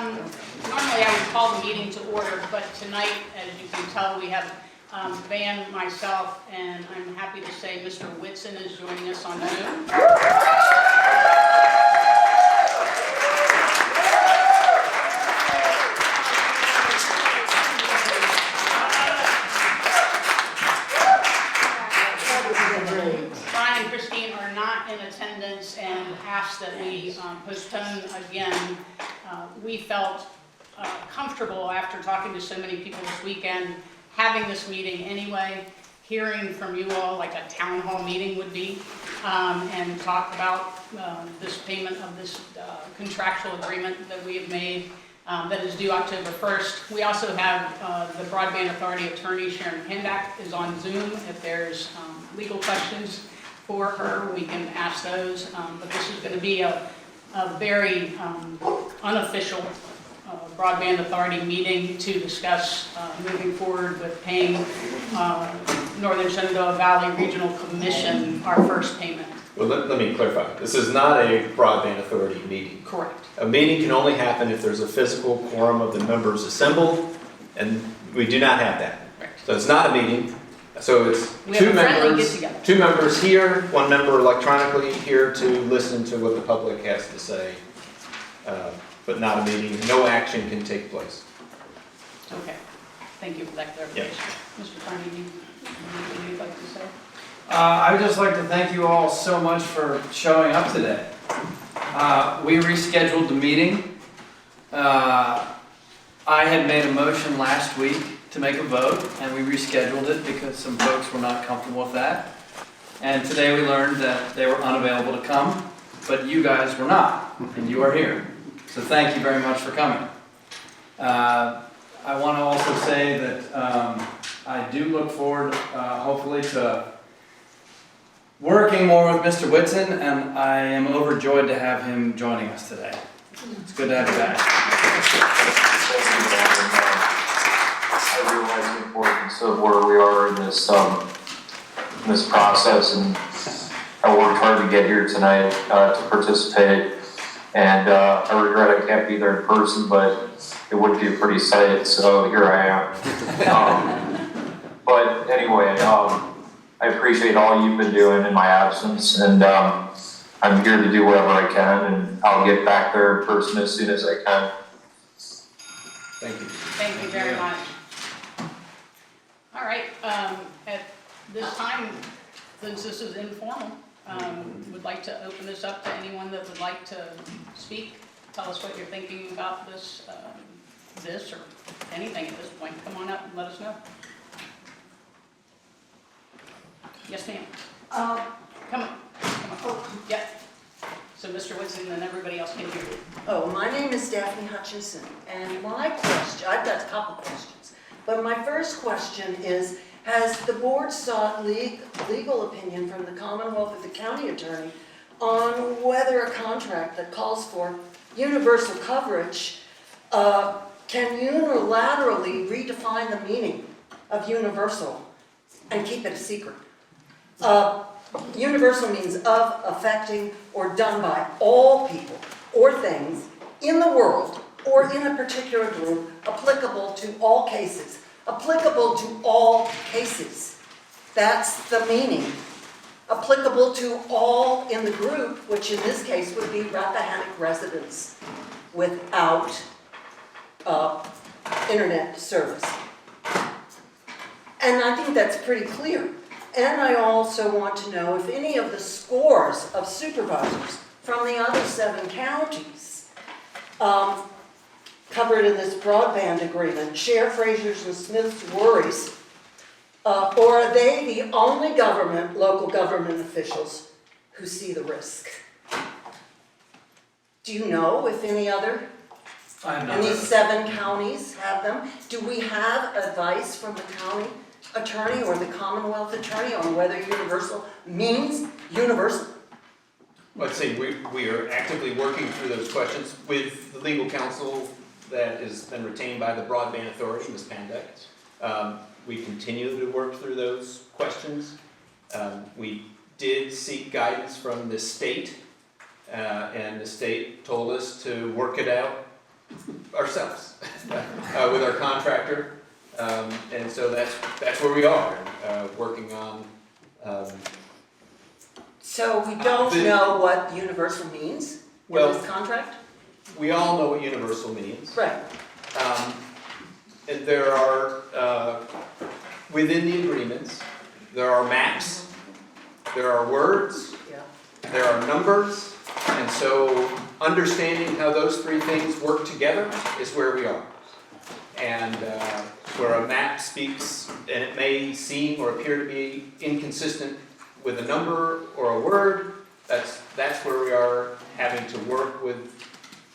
Normally I would call the meeting to order, but tonight, as you can tell, we have Van, myself, and I'm happy to say Mr. Whitson is joining us on Zoom. Brian and Christine are not in attendance and asked that we postpone again. We felt comfortable after talking to so many people this weekend, having this meeting anyway, hearing from you all like a town hall meeting would be, and talk about this payment of this contractual agreement that we have made that is due October 1st. We also have the Broadband Authority attorney, Sharon Pendak, is on Zoom. If there's legal questions for her, we can ask those. But this is going to be a very unofficial Broadband Authority meeting to discuss moving forward with paying Northern Shenandoah Valley Regional Commission our first payment. Well, let me clarify. This is not a Broadband Authority meeting. Correct. A meeting can only happen if there's a physical quorum of the members assembled, and we do not have that. Right. So it's not a meeting. So it's we have a friendly get-together. Two members here, one member electronically here to listen to what the public has to say, but not a meeting. No action can take place. Okay. Thank you for that clarification. Yep. Mr. Carney, anything you'd like to say? I would just like to thank you all so much for showing up today. We rescheduled the meeting. I had made a motion last week to make a vote, and we rescheduled it because some folks were not comfortable with that. And today we learned that they were unavailable to come, but you guys were not, and you are here. So thank you very much for coming. I want to also say that I do look forward, hopefully, to working more with Mr. Whitson, and I am overjoyed to have him joining us today. It's good to have you back. I realize the importance of where we are in this process, and I worked hard to get here tonight to participate. And I regret I can't be there in person, but it would be a pretty sight, so here I am. But anyway, I appreciate all you've been doing in my absence, and I'm here to do whatever I can, and I'll get back there in person as soon as I can. Thank you. Thank you very much. All right, at this time, since this is informal, would like to open this up to anyone that would like to speak. Tell us what you're thinking about this or anything at this point. Come on up and let us know. Yes, ma'am. Come on. Yep. So Mr. Whitson and everybody else can hear you. Oh, my name is Daphne Hutchinson, and my question, I've got a couple questions, but my first question is, has the board sought legal opinion from the Commonwealth of the county attorney on whether a contract that calls for universal coverage can unilaterally redefine the meaning of universal and keep it a secret? Universal means of, affecting, or done by all people or things in the world or in a particular group, applicable to all cases. Applicable to all cases. That's the meaning. Applicable to all in the group, which in this case would be Rappahannock residents without internet service. And I think that's pretty clear. And I also want to know if any of the scores of supervisors from the other 7 counties covered in this broadband agreement share Frazier's and Smith's worries, or are they the only local government officials who see the risk? Do you know if any other? And these 7 counties have them? Do we have advice from the county attorney or the Commonwealth attorney on whether universal means universal? Let's say we are actively working through those questions with the legal counsel that has been retained by the Broadband Authority, Ms. Pandek. We continue to work through those questions. We did seek guidance from the state, and the state told us to work it out ourselves with our contractor. And so that's where we are, working on. So we don't know what universal means in this contract? We all know what universal means. Right. And there are, within the agreements, there are maps, there are words, Yeah. there are numbers, and so understanding how those three things work together is where we are. And where a map speaks, and it may seem or appear to be inconsistent with a number or a word, that's where we are having to work with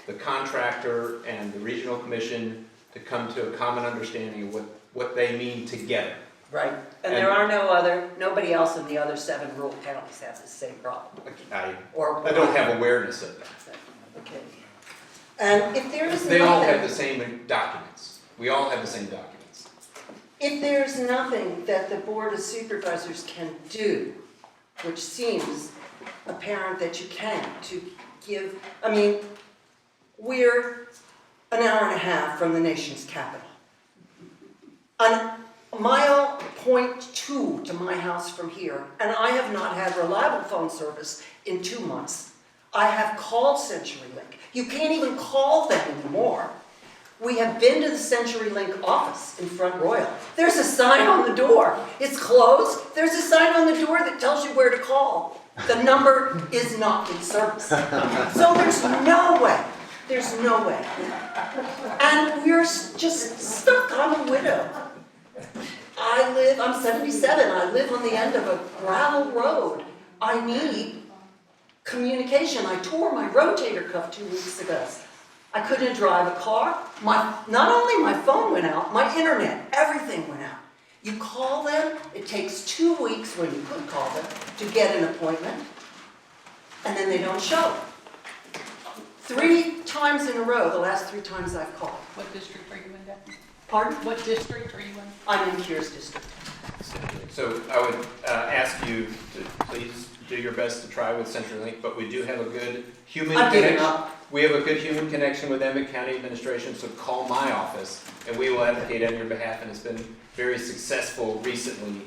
the contractor and the regional commission to come to a common understanding of what they mean together. Right. And there are nobody else in the other 7 rural counties have the same problem. I Or don't have awareness of that. Okay. And if there is They all have nothing, the same documents. We all have the same documents. if there's nothing that the Board of Supervisors can do, which seems apparent that you can, to give, I mean, we're an hour and a half from the nation's capital. A mile, 0.2 to my house from here, and I have not had reliable phone service in 2 months. I have called CenturyLink. You can't even call them anymore. We have been to the CenturyLink office in Front Royal. There's a sign on the door. It's closed. There's a sign on the door that tells you where to call. The number is not in service. So there's no way. There's no way. And we're just stuck. I'm a widow. I'm 77. I live on the end of a gravel road. I need communication. I tore my rotator cuff 2 weeks ago. I couldn't drive a car. Not only my phone went out, my internet, everything went out. You call them, it takes 2 weeks when you could call them to get an appointment, and then they don't show. 3 times in a row, the last 3 times I've called. What district are you in, Debbie? Pardon? What district are you in? I'm in Keir's district. So I would ask you to please do your best to try with CenturyLink, but we do have a good human I'm giving connection. up. We have a good human connection with Emmett County Administration, so call my office and we will advocate on your behalf, and it's been very successful recently.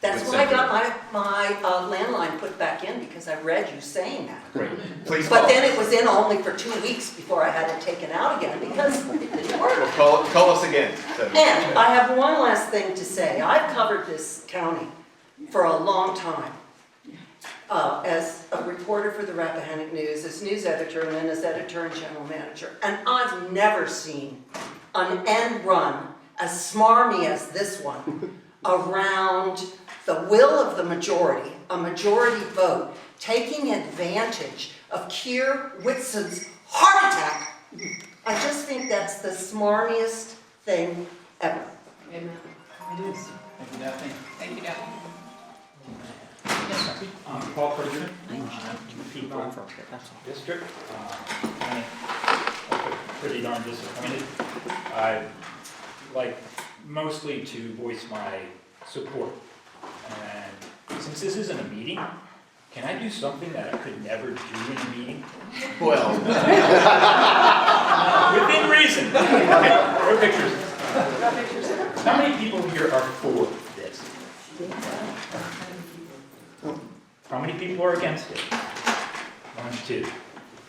That's with why I got CenturyLink. my landline put back in, because I read you saying that. Great. Please call. But then it was in only for 2 weeks before I had it taken out again, because it didn't work. Well, call us again. So, And I have one last thing to say. I've covered this county for a long time. As a reporter for the Rappahannock News, as news editor, and then as editor and general manager. And I've never seen an end run as smarmy as this one around the will of the majority, a majority vote, taking advantage of Keir Whitson's heart attack. I just think that's the smarmiest thing ever. Amen. It is. Thank you, Daphne. Thank you, Debbie. Yes, sir. Paul Frazier, People District. I'm pretty darn disappointed. I'd like mostly to voice my support. And since this isn't a meeting, can I do something that I could never do in a meeting? well, Within reason. Okay, throw pictures. How many people here are for this? How many people are against it? 1, 2.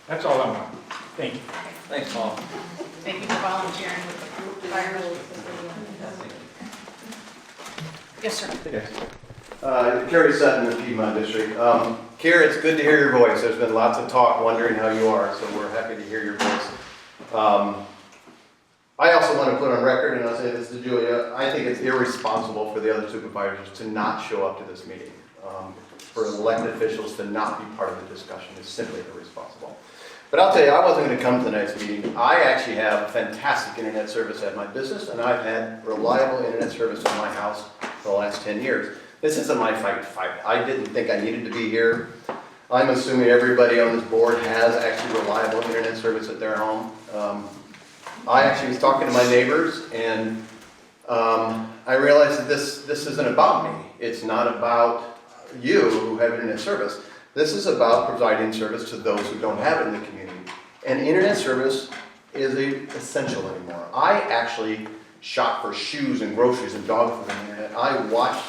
That's all I want. Thank you. Thanks, Paul. Thank you for volunteering with the fire. Yes, sir. Kerry Sutton in the Piedmont District. Keir, it's good to hear your voice. There's been lots of talk wondering how you are, so we're happy to hear your voice. I also want to put on record, and I'll say this to Julia, I think it's irresponsible for the other supervisors to not show up to this meeting. For elected officials to not be part of the discussion is simply irresponsible. But I'll tell you, I wasn't going to come to tonight's meeting. I actually have fantastic internet service at my business, and I've had reliable internet service in my house for the last 10 years. This isn't my fight. I didn't think I needed to be here. I'm assuming everybody on this board has actually reliable internet service at their home. I actually was talking to my neighbors, and I realized that this isn't about me. It's not about you who have internet service. This is about providing service to those who don't have it in the community. And internet service isn't essential anymore. I actually shop for shoes and groceries and dog food on the internet. I watch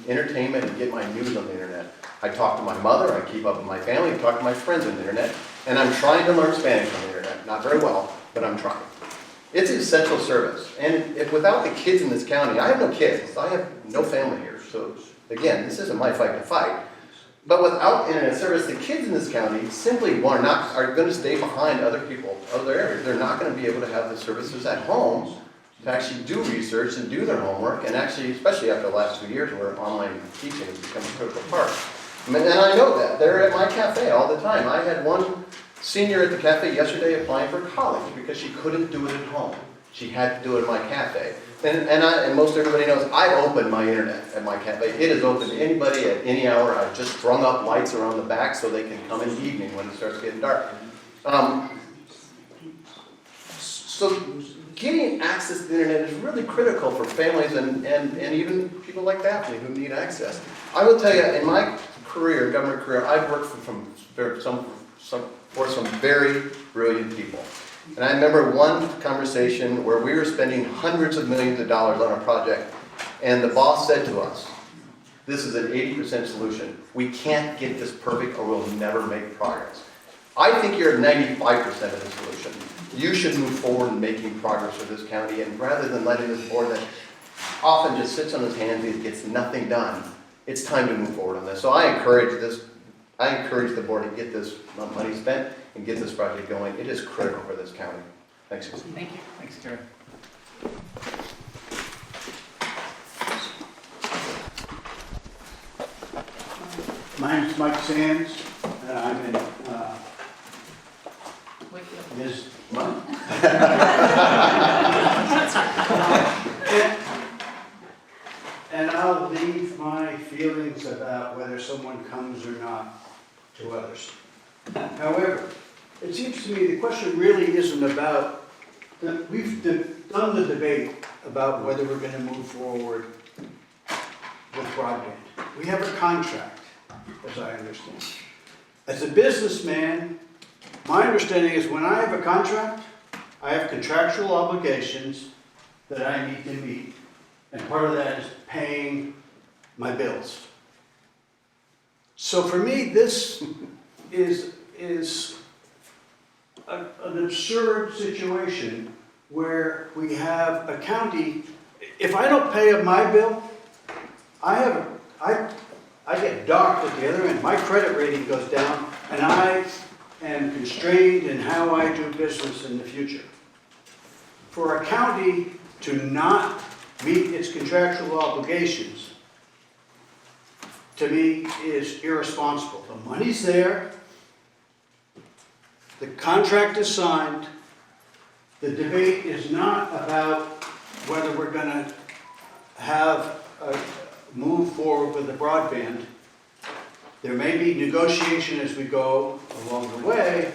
entertainment and get my news on the internet. I talk to my mother, I keep up with my family, I talk to my friends on the internet, and I'm trying to learn Spanish on the internet. Not very well, but I'm trying. It's an essential service, and if without the kids in this county, I have no kids, I have no family here, so again, this isn't my fight to fight. But without internet service, the kids in this county simply are going to stay behind other people, other areas. They're not going to be able to have the services at home to actually do research and do their homework, and actually, especially after the last 2 years where online teaching has become a critical part. And I know that. They're at my cafe all the time. I had one senior at the cafe yesterday applying for college because she couldn't do it at home. She had to do it at my cafe. And most everybody knows, I open my internet at my cafe. It is open to anybody at any hour. I've just strung up lights around the back so they can come in the evening when it starts getting dark. So getting access to the internet is really critical for families and even people like Daphne who need access. I will tell you, in my career, government career, I've worked for some very brilliant people. And I remember one conversation where we were spending hundreds of millions of dollars on a project, and the boss said to us, this is an 80% solution. We can't get this perfect or we'll never make progress. I think you're at 95% of the solution. You should move forward in making progress for this county, and rather than letting this board that often just sits on his hands and gets nothing done, it's time to move forward on this. So I encourage the board to get this money spent and get this project going. It is critical for this county. Thanks, Susan. Thank you. Thanks, Terry. My name's Mike Sands, and I'm in this month. And I'll leave my feelings about whether someone comes or not to others. However, it seems to me the question really isn't about, we've done the debate about whether we're going to move forward with broadband. We have a contract, as I understand. As a businessman, my understanding is when I have a contract, I have contractual obligations that I need to meet. And part of that is paying my bills. So for me, this is an absurd situation where we have a county, if I don't pay up my bill, I get docked at the other end. My credit rating goes down, and I am constrained in how I do business in the future. For a county to not meet its contractual obligations, to me, is irresponsible. The money's there, the contract is signed, the debate is not about whether we're going to have a move forward with the broadband. There may be negotiation as we go along the way,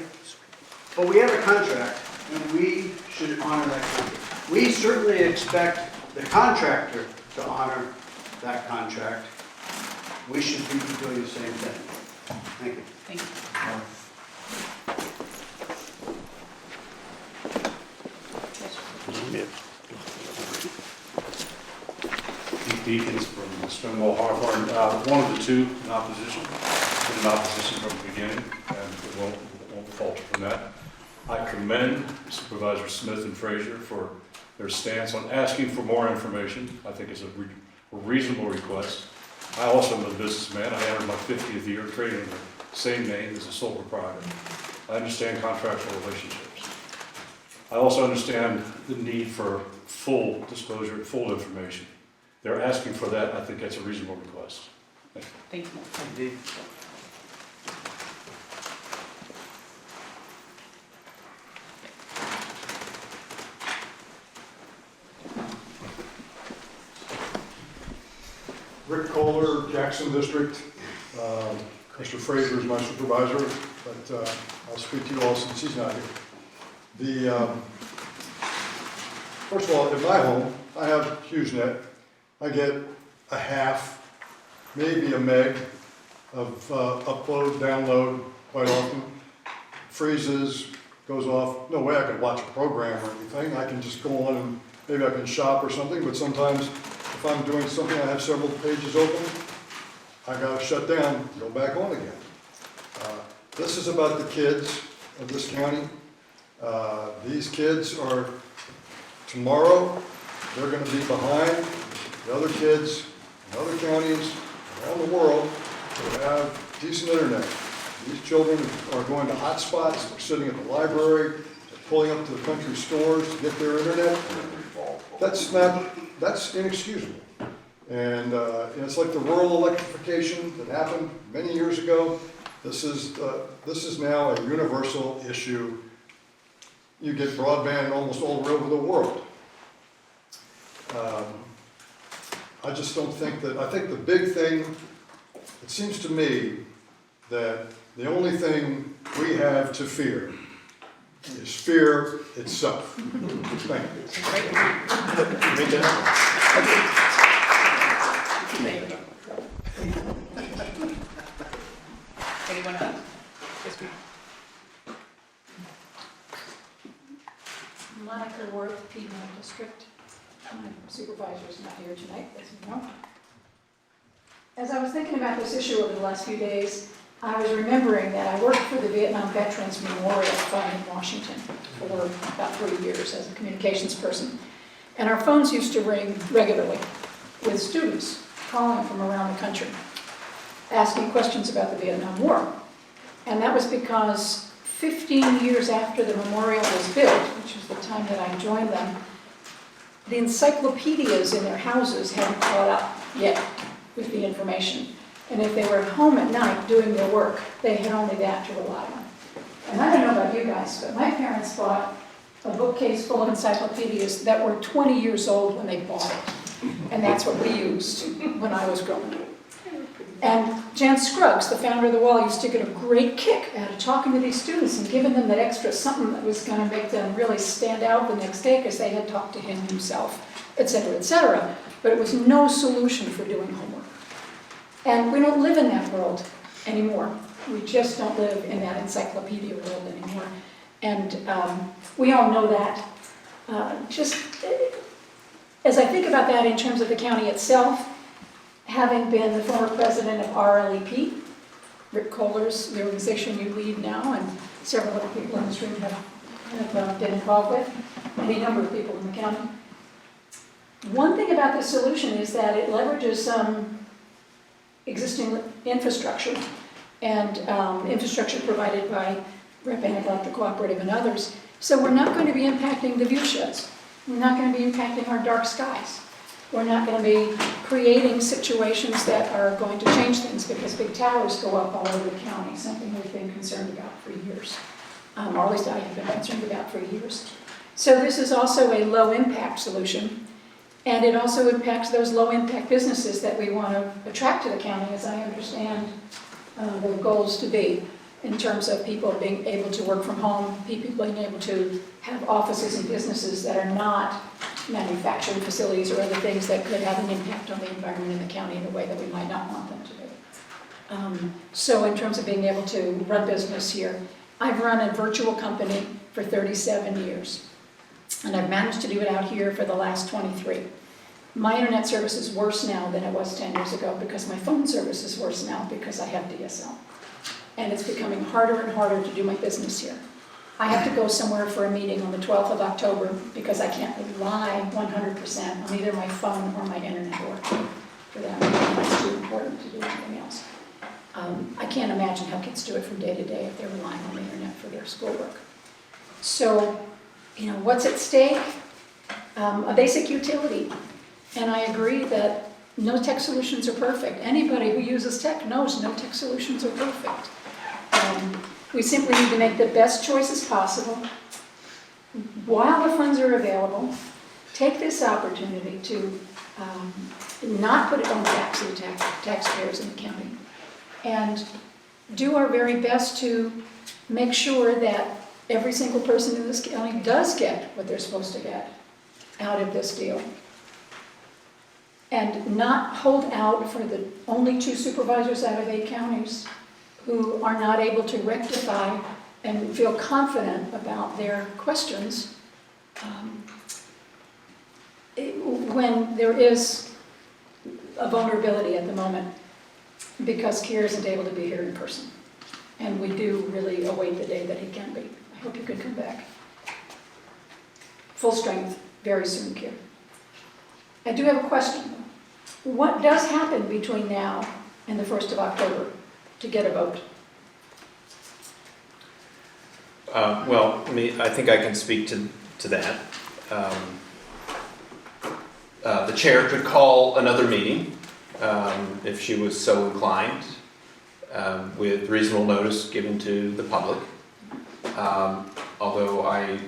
but we have a contract, and we should honor that contract. We certainly expect the contractor to honor that contract. We should be doing the same thing. Thank you. Thank you. Pete Deacons from Stonewall Hawthorne. One of the two in opposition. Been in opposition from the beginning, and it won't falter from that. I commend Supervisor Smith and Frazier for their stance on asking for more information. I think it's a reasonable request. I also am a businessman. I entered my 50th year trading in the same name as a sole proprietor. I understand contractual relationships. I also understand the need for full disclosure and full information. They're asking for that. I think that's a reasonable request. Thank you. Thank you. Indeed. Rick Kohler, Jackson District. Mr. Frazier is my supervisor, but I'll speak to you all since he's not here. First of all, at my home, I have HughesNet. I get a half, maybe a meg of upload, download quite often. Freezes goes off, no way I can watch a program or anything. I can just go on and maybe I can shop or something, but sometimes if I'm doing something, I have several pages open, I gotta shut down, go back on again. This is about the kids of this county. These kids are, tomorrow, they're gonna be behind the other kids in other counties around the world who have decent internet. These children are going to hotspots, they're sitting at the library, they're pulling up to the country stores to get their internet. That's inexcusable. And it's like the rural electrification that happened many years ago. This is now a universal issue. You get broadband almost all over the world. I just don't think that, I think the big thing, it seems to me that the only thing we have to fear is fear itself. Thank you. Anyone else? Yes, ma'am. Monica Worth, Piedmont District. My supervisor's not here tonight, as you know. As I was thinking about this issue over the last few days, I was remembering that I worked for the Vietnam Veterans Memorial Fund in Washington for about 3 years as a communications person. And our phones used to ring regularly with students calling from around the country, asking questions about the Vietnam War. And that was because 15 years after the memorial was built, which was the time that I joined them, the encyclopedias in their houses hadn't caught up yet with the information. And if they were at home at night doing their work, they had only that to rely on. And I don't know about you guys, but my parents bought a bookcase full of encyclopedias that were 20 years old when they bought it. And that's what we used when I was growing up. And Jan Scruggs, the founder of the Wall, used to get a great kick out of talking to these students and giving them that extra something that was going to make them really stand out the next day because they had talked to him himself, et cetera, et cetera. But it was no solution for doing homework. And we don't live in that world anymore. We just don't live in that encyclopedia world anymore. And we all know that. Just as I think about that in terms of the county itself, having been the former president of RLEP, Rick Kohler's, the organization you lead now, and several other people in this room have been involved with, any number of people in the county. One thing about this solution is that it leverages existing infrastructure and infrastructure provided by Rappahannock Electric Cooperative and others. So we're not going to be impacting the view sheds. We're not going to be impacting our dark skies. We're not going to be creating situations that are going to change things because big towers go up all over the county, something we've been concerned about for years. Or at least I have been concerned about for years. So this is also a low impact solution. And it also impacts those low impact businesses that we want to attract to the county, as I understand the goals to be, in terms of people being able to work from home, people being able to have offices and businesses that are not manufacturing facilities or other things that could have an impact on the environment in the county in a way that we might not want them to do. So in terms of being able to run business here, I've run a virtual company for 37 years. And I've managed to do it out here for the last 23. My internet service is worse now than it was 10 years ago because my phone service is worse now because I have DSL. And it's becoming harder and harder to do my business here. I have to go somewhere for a meeting on the 12th of October because I can't rely 100% on either my phone or my internet work for that meeting. It's too important to do anything else. I can't imagine how kids do it from day to day if they're relying on the internet for their schoolwork. So, you know, what's at stake? A basic utility. And I agree that no tech solutions are perfect. Anybody who uses tech knows no tech solutions are perfect. We simply need to make the best choices possible while the funds are available. Take this opportunity to not put it on the backs of the taxpayers in the county. And do our very best to make sure that every single person in this county does get what they're supposed to get out of this deal. And not hold out for the only 2 supervisors out of 8 counties who are not able to rectify and feel confident about their questions when there is a vulnerability at the moment, because Keir isn't able to be here in person. And we do really await the day that he can be. I hope you can come back. Full strength, very soon, Keir. I do have a question. What does happen between now and the 1st of October to get a vote? Well, I think I can speak to that. The chair could call another meeting if she was so inclined, with reasonable notice given to the public. Although I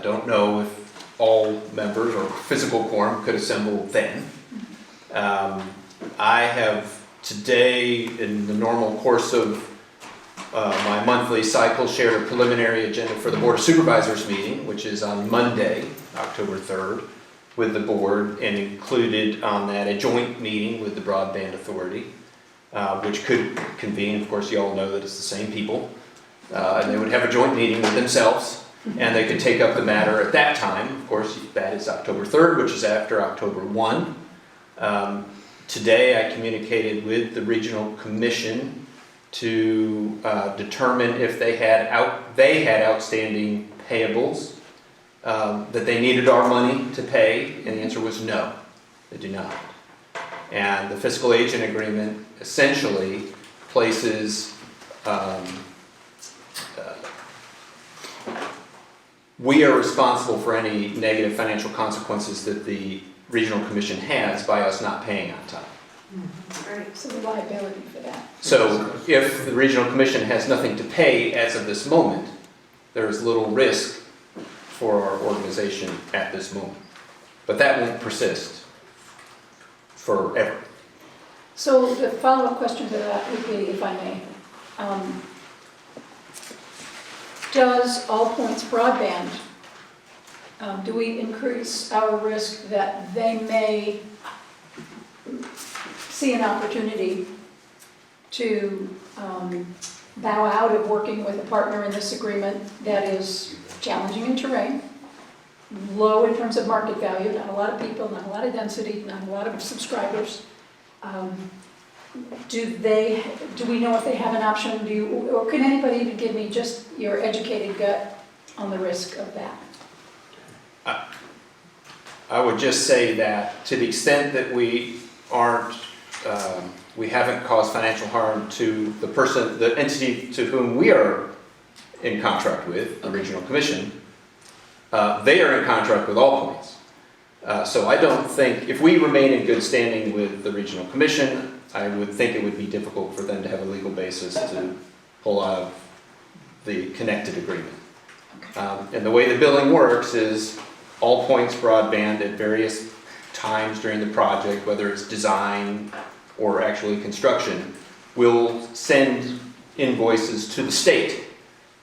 don't know if all members or physical quorum could assemble then. I have today, in the normal course of my monthly cycle, shared a preliminary agenda for the Board of Supervisors meeting, which is on Monday, October 3rd, with the board, and included on that a joint meeting with the Broadband Authority, which could convene. Of course, you all know that it's the same people, and they would have a joint meeting with themselves, and they could take up the matter at that time. Of course, that is October 3rd, which is after October 1. Today, I communicated with the Regional Commission to determine if they had outstanding payables that they needed our money to pay, and the answer was no, they do not. And the fiscal agent agreement essentially places we are responsible for any negative financial consequences that the Regional Commission has by us not paying on time. Right. So the liability for that. So if the Regional Commission has nothing to pay as of this moment, there is little risk for our organization at this moment. But that won't persist forever. So the follow-up question to that would be, if I may, does All Points Broadband, do we increase our risk that they may see an opportunity to bow out of working with a partner in this agreement that is challenging in terrain, low in terms of market value, not a lot of people, not a lot of density, not a lot of subscribers? Do we know if they have an option? Or can anybody even give me just your educated gut on the risk of that? I would just say that to the extent that we haven't caused financial harm to the entity to whom we are in contract with, the Regional Commission, they are in contract with All Points. So I don't think, if we remain in good standing with the Regional Commission, I would think it would be difficult for them to have a legal basis to pull out of the connected agreement. And the way the billing works is All Points Broadband at various times during the project, whether it's design or actually construction, will send invoices to the state.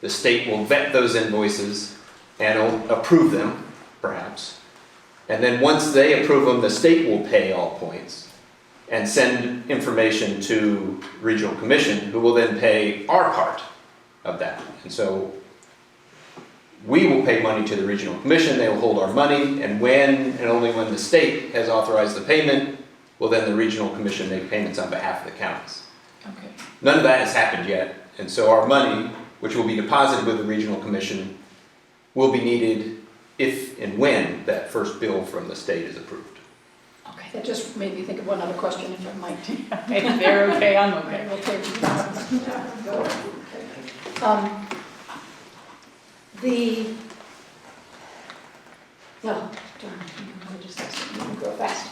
The state will vet those invoices and will approve them, perhaps. And then once they approve them, the state will pay All Points and send information to Regional Commission, who will then pay our part of that. And so we will pay money to the Regional Commission, they will hold our money, and when and only when the state has authorized the payment, will then the Regional Commission make payments on behalf of the counties. Okay. None of that has happened yet, and so our money, which will be deposited with the Regional Commission, will be needed if and when that first bill from the state is approved. Okay, that just made me think of one other question, if I might. If they're okay, I'm okay. No, darn, I just go fast.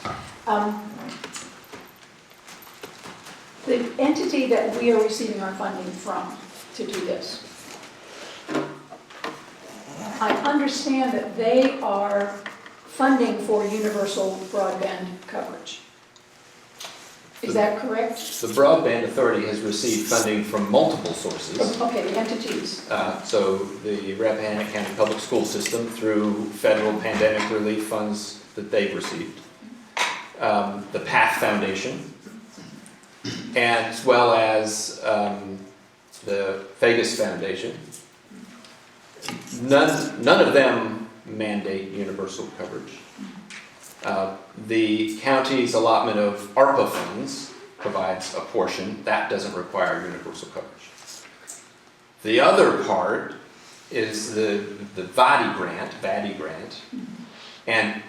The entity that we are receiving our funding from to do this, I understand that they are funding for universal broadband coverage. Is that correct? The Broadband Authority has received funding from multiple sources. Okay, the entities. So the Rappahannock County Public School System through federal pandemic relief funds that they've received. The PATH Foundation, as well as the Vegas Foundation. None of them mandate universal coverage. The county's allotment of ARPA funds provides a portion that doesn't require universal coverage. The other part is the VADI grant, and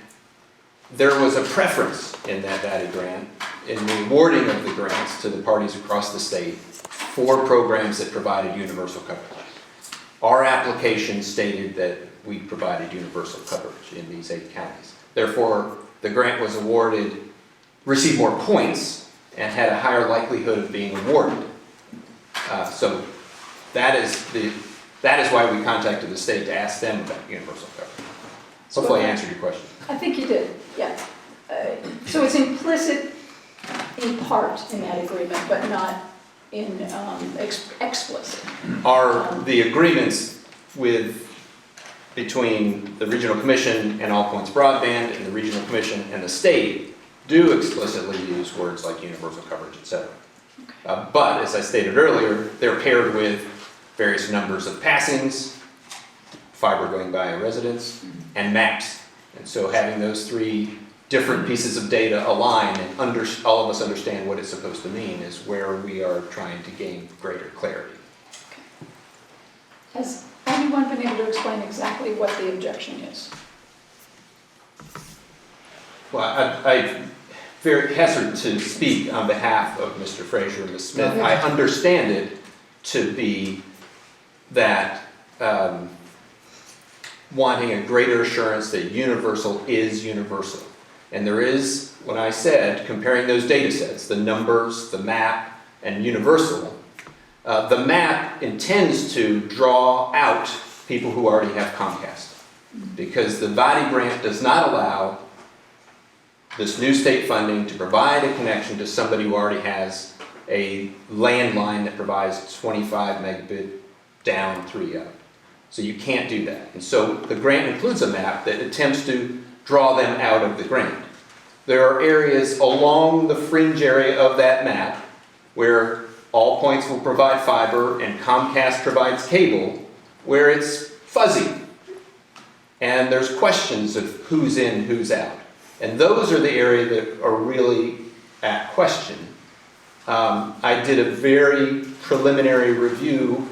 there was a preference in that VADI grant in the awarding of the grants to the parties across the state for programs that provided universal coverage. Our application stated that we provided universal coverage in these 8 counties. Therefore, the grant was awarded, received more points, and had a higher likelihood of being awarded. So that is why we contacted the state to ask them about universal coverage. Hopefully I answered your question. I think you did, yeah. So it's implicit in part in that agreement, but not in explicit. The agreements between the Regional Commission and All Points Broadband and the Regional Commission and the state do explicitly use words like universal coverage, etc. But as I stated earlier, they're paired with various numbers of passings, fiber going by a residence, and maps. And so having those 3 different pieces of data align and all of us understand what it's supposed to mean is where we are trying to gain greater clarity. Has anyone been able to explain exactly what the objection is? Well, I very hesitant to speak on behalf of Mr. Frazier and Ms. Smith. I understand it to be that wanting a greater assurance that universal is universal. And there is, when I said, comparing those data sets, the numbers, the map, and universal, the map intends to draw out people who already have Comcast. Because the VADI grant does not allow this new state funding to provide a connection to somebody who already has a landline that provides 25 megabit down, 3 up. So you can't do that. And so the grant includes a map that attempts to draw them out of the grant. There are areas along the fringe area of that map where All Points will provide fiber and Comcast provides cable, where it's fuzzy. And there's questions of who's in, who's out. And those are the areas that are really at question. I did a very preliminary review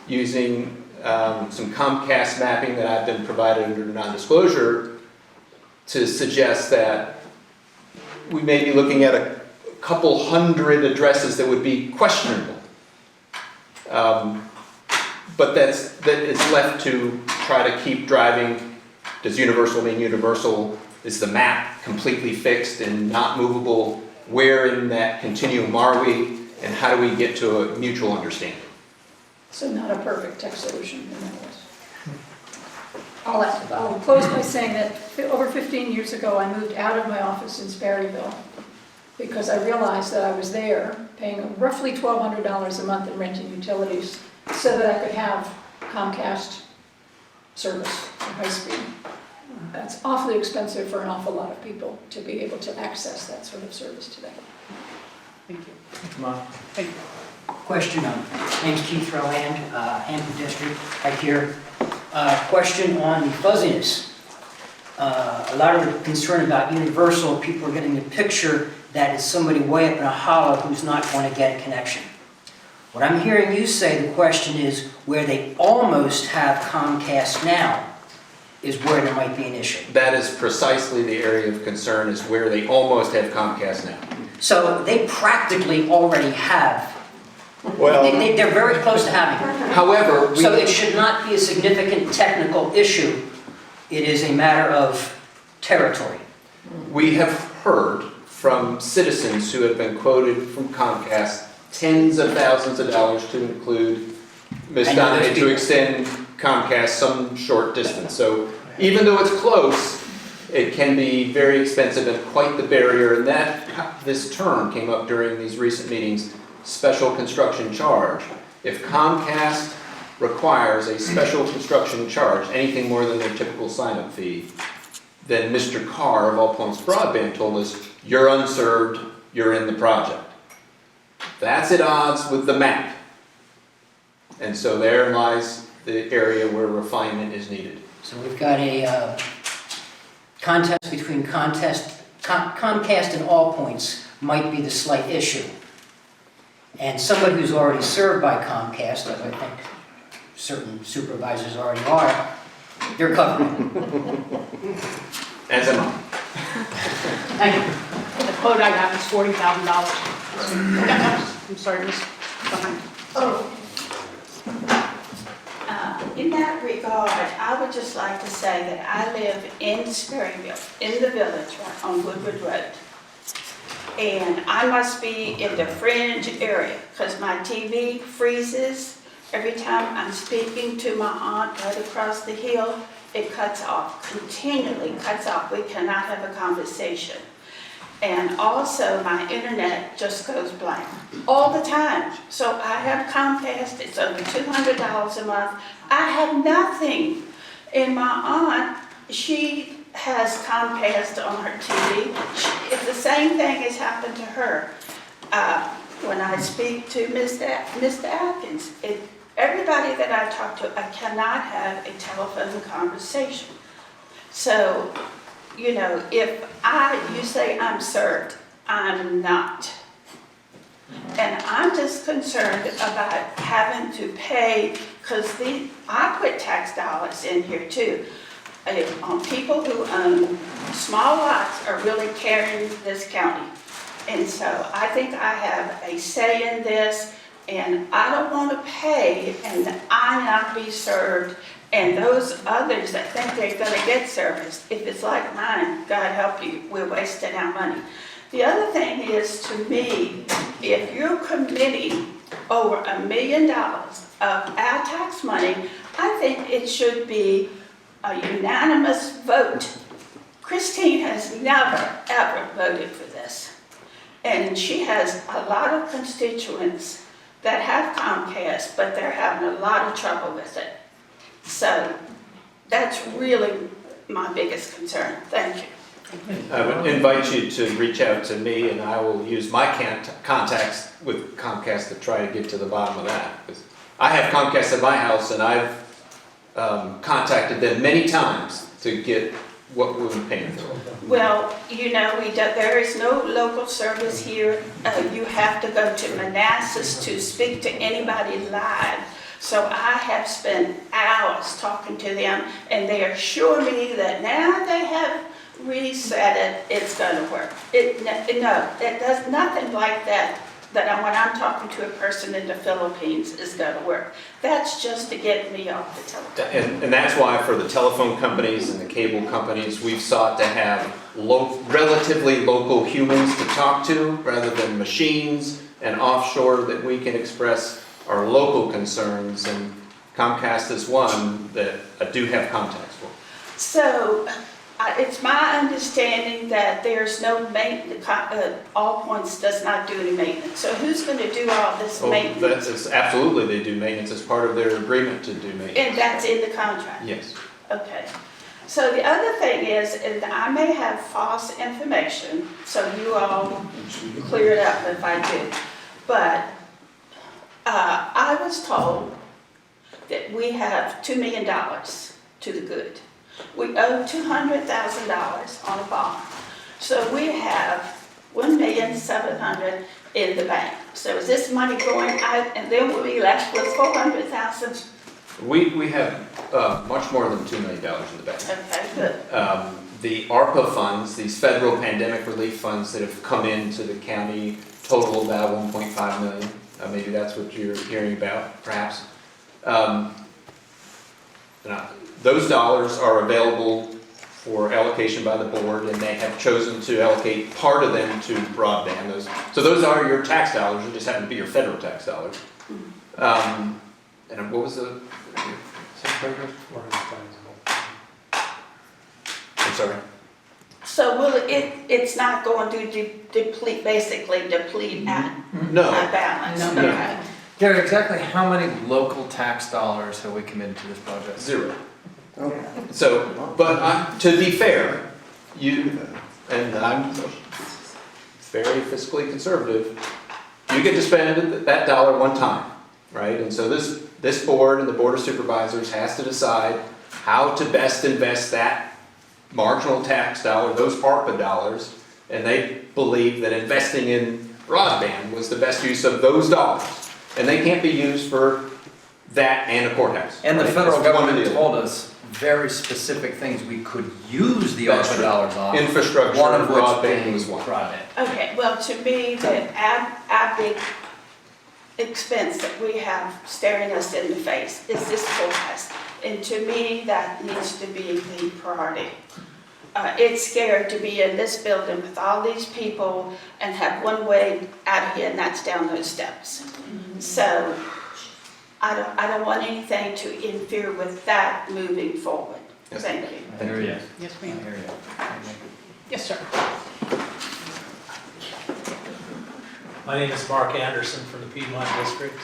using some Comcast mapping that I've been provided under non-disclosure to suggest that we may be looking at a couple hundred addresses that would be questionable. But that is left to try to keep driving. Does universal mean universal? Is the map completely fixed and not movable? Where in that continuum are we? And how do we get to a mutual understanding? So not a perfect tech solution in that way. I'll close by saying that over 15 years ago, I moved out of my office in Sperryville because I realized that I was there paying roughly $1,200 a month in rent and utilities so that I could have Comcast service for high speed. That's awfully expensive for an awful lot of people to be able to access that sort of service today. Thank you. Come on. Thank you. Question, name's Keith Rowland, Hampton District, right here. Question on the fuzziness. A lot of the concern about universal, people are getting the picture that it's somebody way up in a hollow who's not going to get a connection. What I'm hearing you say, the question is where they almost have Comcast now is where there might be an issue. That is precisely the area of concern, is where they almost have Comcast now. So they practically already have. Well, They're very close to having it. however, So it should not be a significant technical issue. It is a matter of territory. we have heard from citizens who have been quoted from Comcast tens of thousands of dollars to include Ms. I know those Donehey to people. extend Comcast some short distance. So even though it's close, it can be very expensive and quite the barrier. And this term came up during these recent meetings, special construction charge. If Comcast requires a special construction charge, anything more than their typical sign-up fee, then Mr. Carr of All Points Broadband told us, you're unserved, you're in the project. That's at odds with the map. And so therein lies the area where refinement is needed. So we've got a contest between Comcast and All Points might be the slight issue. And somebody who's already served by Comcast, as I think certain supervisors already are, they're covered. As am I. Thank you. The quote I got was $40,000. I'm sorry, Ms. Behind. In that regard, I would just like to say that I live in Sperryville, in the village on Woodward Road. And I must be in the fringe area because my TV freezes every time I'm speaking to my aunt right across the hill. It cuts off, continually cuts off. We cannot have a conversation. And also my internet just goes blank all the time. So I have Comcast, it's over $200 a month. I have nothing. And my aunt, she has Comcast on her TV. If the same thing has happened to her. When I speak to Mr. Atkins, everybody that I talk to, I cannot have a telephone conversation. So, you know, if you say I'm served, I'm not. And I'm just concerned about having to pay, because I put tax dollars in here too. On people who own small lots are really carrying this county. And so I think I have a say in this, and I don't want to pay and I not be served, and those others that think they're going to get service, if it's like mine, God help you, we're wasting our money. The other thing is, to me, if you're committing over $1 million of our tax money, I think it should be a unanimous vote. Christine has never, ever voted for this. And she has a lot of constituents that have Comcast, but they're having a lot of trouble with it. So that's really my biggest concern. Thank you. I would invite you to reach out to me, and I will use my contacts with Comcast to try to get to the bottom of that. Because I have Comcast at my house, and I've contacted them many times to get what we're paying for. Well, you know, there is no local service here. You have to go to Manassas to speak to anybody live. So I have spent hours talking to them, and they assure me that now they have reset it, it's going to work. No, it does nothing like that. That when I'm talking to a person in the Philippines is going to work. That's just to get me off the telephone. And that's why for the telephone companies and the cable companies, we've sought to have relatively local humans to talk to rather than machines and offshore, that we can express our local concerns. And Comcast is one that I do have contacts for. So it's my understanding that there's no maintenance, All Points does not do any maintenance. So who's going to do all this maintenance? Absolutely, they do maintenance as part of their agreement to do maintenance. And that's in the contract? Yes. Okay. So the other thing is I may have false information, so you all clear it up if I do. But I was told that we have $2 million to the good. We owe $200,000 on a bond. So we have $1,700,000 in the bank. So is this money going out, and then we'll be left with $400,000? We have much more than $2 million in the bank. Okay, good. The Arpa funds, these federal pandemic relief funds that have come into the county, total about $1.5 million. Maybe that's what you're hearing about, perhaps. Those dollars are available for allocation by the board, and they have chosen to allocate part of them to broadband. So those are your tax dollars, they just happen to be your federal tax dollars. And what was the second paragraph? I'm sorry? So it's not going to deplete our balance? No. Okay. Gary, exactly how many local tax dollars have we committed to this project? 0. So, but to be fair, and I'm very fiscally conservative, you get to spend that dollar one time, right? And so this this board and the Board of Supervisors has to decide how to best invest that marginal tax dollar, those ARPA dollars, and they believe that investing in broadband was the best use of those dollars. And they can't be used for that and a courthouse. And the right? federal It's one or government the told us very specific things we could use the That's ARPA true. dollars on. Infrastructure, One of which broadband being was one. broadband. Okay, well, to me, our big expense that we have staring us in the face is this courthouse. And to me, that needs to be the priority. It's scary to be in this building with all these people and have one way out of here, and that's down those steps. So I don't want anything to interfere with that moving forward. Yes. Thank you. I hear you. Yes, I ma'am. hear you. Yes, sir. My name is Mark Anderson from the Piedmont District.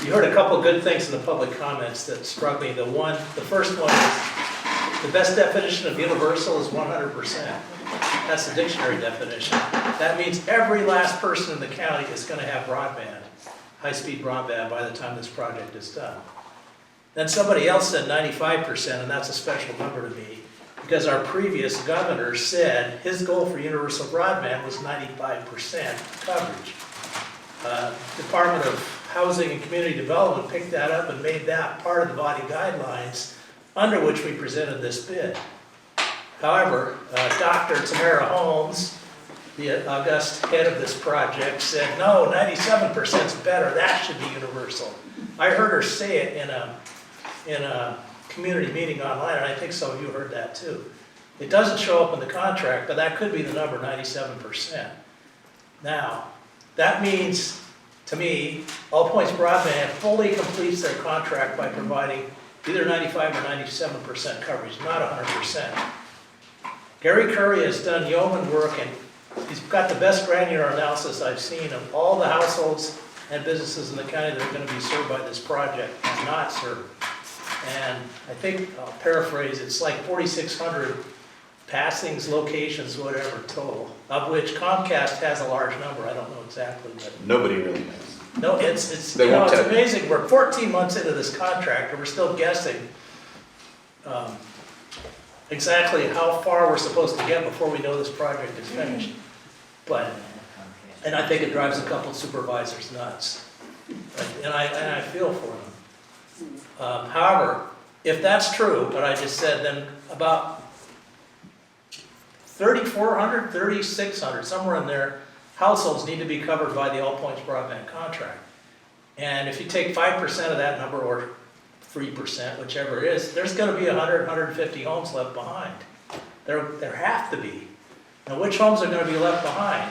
You heard a couple of good things in the public comments that struck me. The first one is the best definition of universal is 100%. That's the dictionary definition. That means every last person in the county is going to have broadband, high-speed broadband by the time this project is done. Then somebody else said 95%, and that's a special number to me, because our previous governor said his goal for universal broadband was 95% coverage. Department of Housing and Community Development picked that up and made that part of the body guidelines under which we presented this bid. However, Dr. Tamara Holmes, the august head of this project, said, no, 97% is better, that should be universal. I heard her say it in a community meeting online, and I think some of you heard that too. It doesn't show up in the contract, but that could be the number, 97%. Now, that means, to me, All Points Broadband fully completes their contract by providing either 95 or 97% coverage, not 100%. Gary Curry has done yeoman work, and he's got the best granular analysis I've seen of all the households and businesses in the county that are going to be served by this project and not served. And I think, I'll paraphrase, it's like 4,600 passings, locations, whatever, total, of which Comcast has a large number. I don't know exactly, but Nobody really knows. no, it's They won't it's tell you. amazing. We're 14 months into this contract, and we're still guessing exactly how far we're supposed to get before we know this project is finished. And I think it drives a couple supervisors nuts, and I feel for them. However, if that's true, what I just said, then about 3,400, 3,600, somewhere in there, households need to be covered by the All Points Broadband contract. And if you take 5% of that number, or 3%, whichever it is, there's going to be 100, 150 homes left behind. There have to be. Now, which homes are going to be left behind?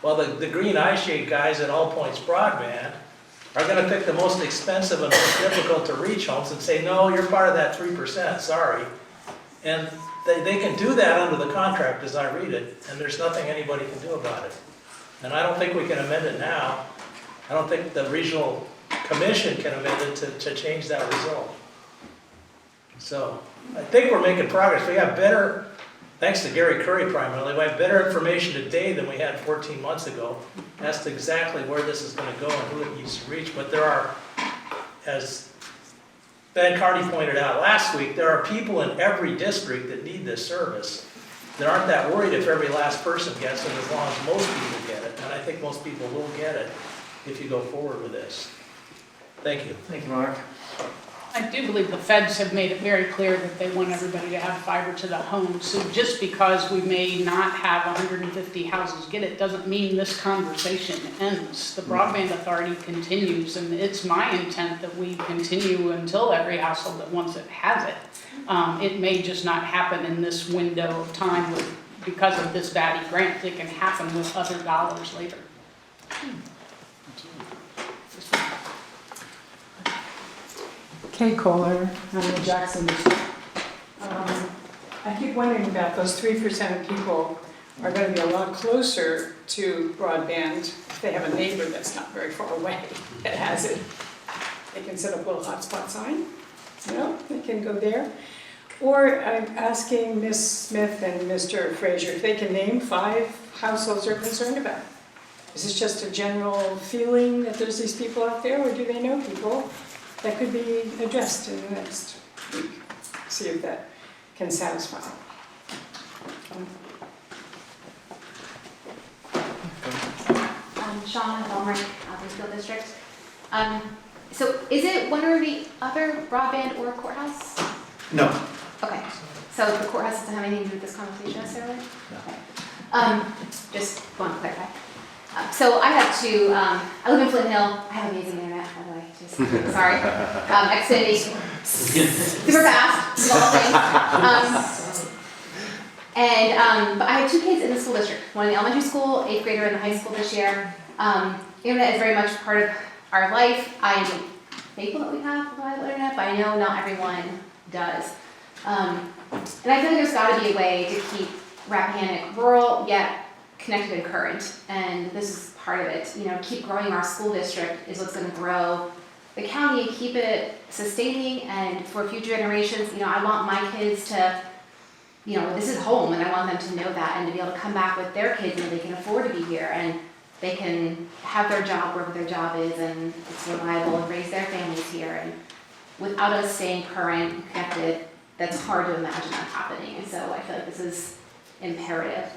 Well, the green eye shade guys at All Points Broadband are going to pick the most expensive and most difficult to reach homes and say, no, you're part of that 3%, sorry. And they can do that under the contract as I read it, and there's nothing anybody can do about it. And I don't think we can amend it now. I don't think the regional commission can amend it to change that result. So I think we're making progress. We have better, thanks to Gary Curry primarily, we have better information today than we had 14 months ago as to exactly where this is going to go and who it needs to reach. But there are, as Ben Carney pointed out last week, there are people in every district that need this service that aren't that worried if every last person gets it, as long as most people get it. And I think most people will get it if you go forward with this. Thank you. Thank you, Mark. I do believe the feds have made it very clear that they want everybody to have fiber to the home. So just because we may not have 150 houses get it, doesn't mean this conversation ends. The Broadband Authority continues, and it's my intent that we continue until every household that wants it has it. It may just not happen in this window of time because of this VATI grant. It can happen with other dollars later. Kay Kohler, I'm in Jackson District. I keep wondering about those 3% of people are going to be a lot closer to broadband if they have a neighbor that's not very far away that has it. They can set up a little hotspot sign, you know, they can go there. Or I'm asking Ms. Smith and Mr. Frazier if they can name 5 households they're concerned about. Is this just a general feeling that there's these people out there, or do they know people that could be addressed in the next week? See if that can satisfy. Shauna Belmont, School District. So is it one or the other, broadband or courthouse? No. Okay, so the courthouse doesn't have anything to do with this conversation necessarily? No. Okay. Just want to clarify. So I have two, I live in Flint Hill, I have amazing internet, by the way, just, sorry. Xfinity, super fast, all things. But I have two kids in the school district, one in the elementary school, 8th grader in the high school this year. Internet is very much part of our life. I am thankful that we have reliable internet, but I know not everyone does. And I feel like there's got to be a way to keep Rappahannock rural yet connected and current, and this is part of it. You know, keep growing our school district is what's going to grow the county and keep it sustaining, and for future generations. You know, I want my kids to, you know, this is home, and I want them to know that, and to be able to come back with their kids, and they can afford to be here, and they can have their job wherever their job is, and it's reliable, and raise their families here. And without us staying current and connected, that's hard to imagine that happening. And so I feel like this is imperative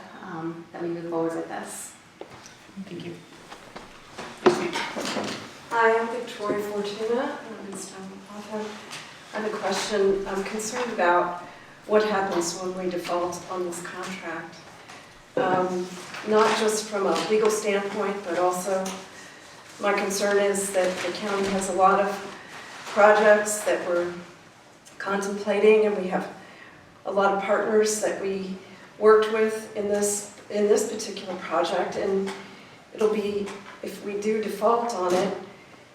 that we move forward with this. Thank you. Hi, I'm Victoria Fortuna. I'm in Stone. I have a question. I'm concerned about what happens when we default on this contract. Not just from a legal standpoint, but also my concern is that the county has a lot of projects that we're contemplating, and we have a lot of partners that we worked with in this particular project, and it'll be, if we do default on it,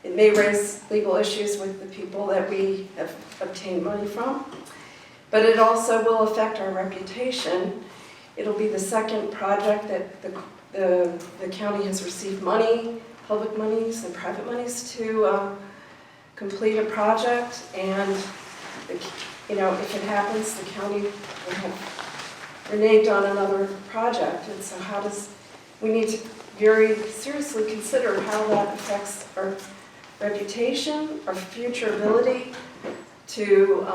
it may raise legal issues with the people that we have obtained money from, but it also will affect our reputation. It'll be the second project that the county has received money, public monies and private monies, to complete a project, and you know, if it happens, the county will have reneged on another project. And so we need to very seriously consider how that affects our reputation, our future ability to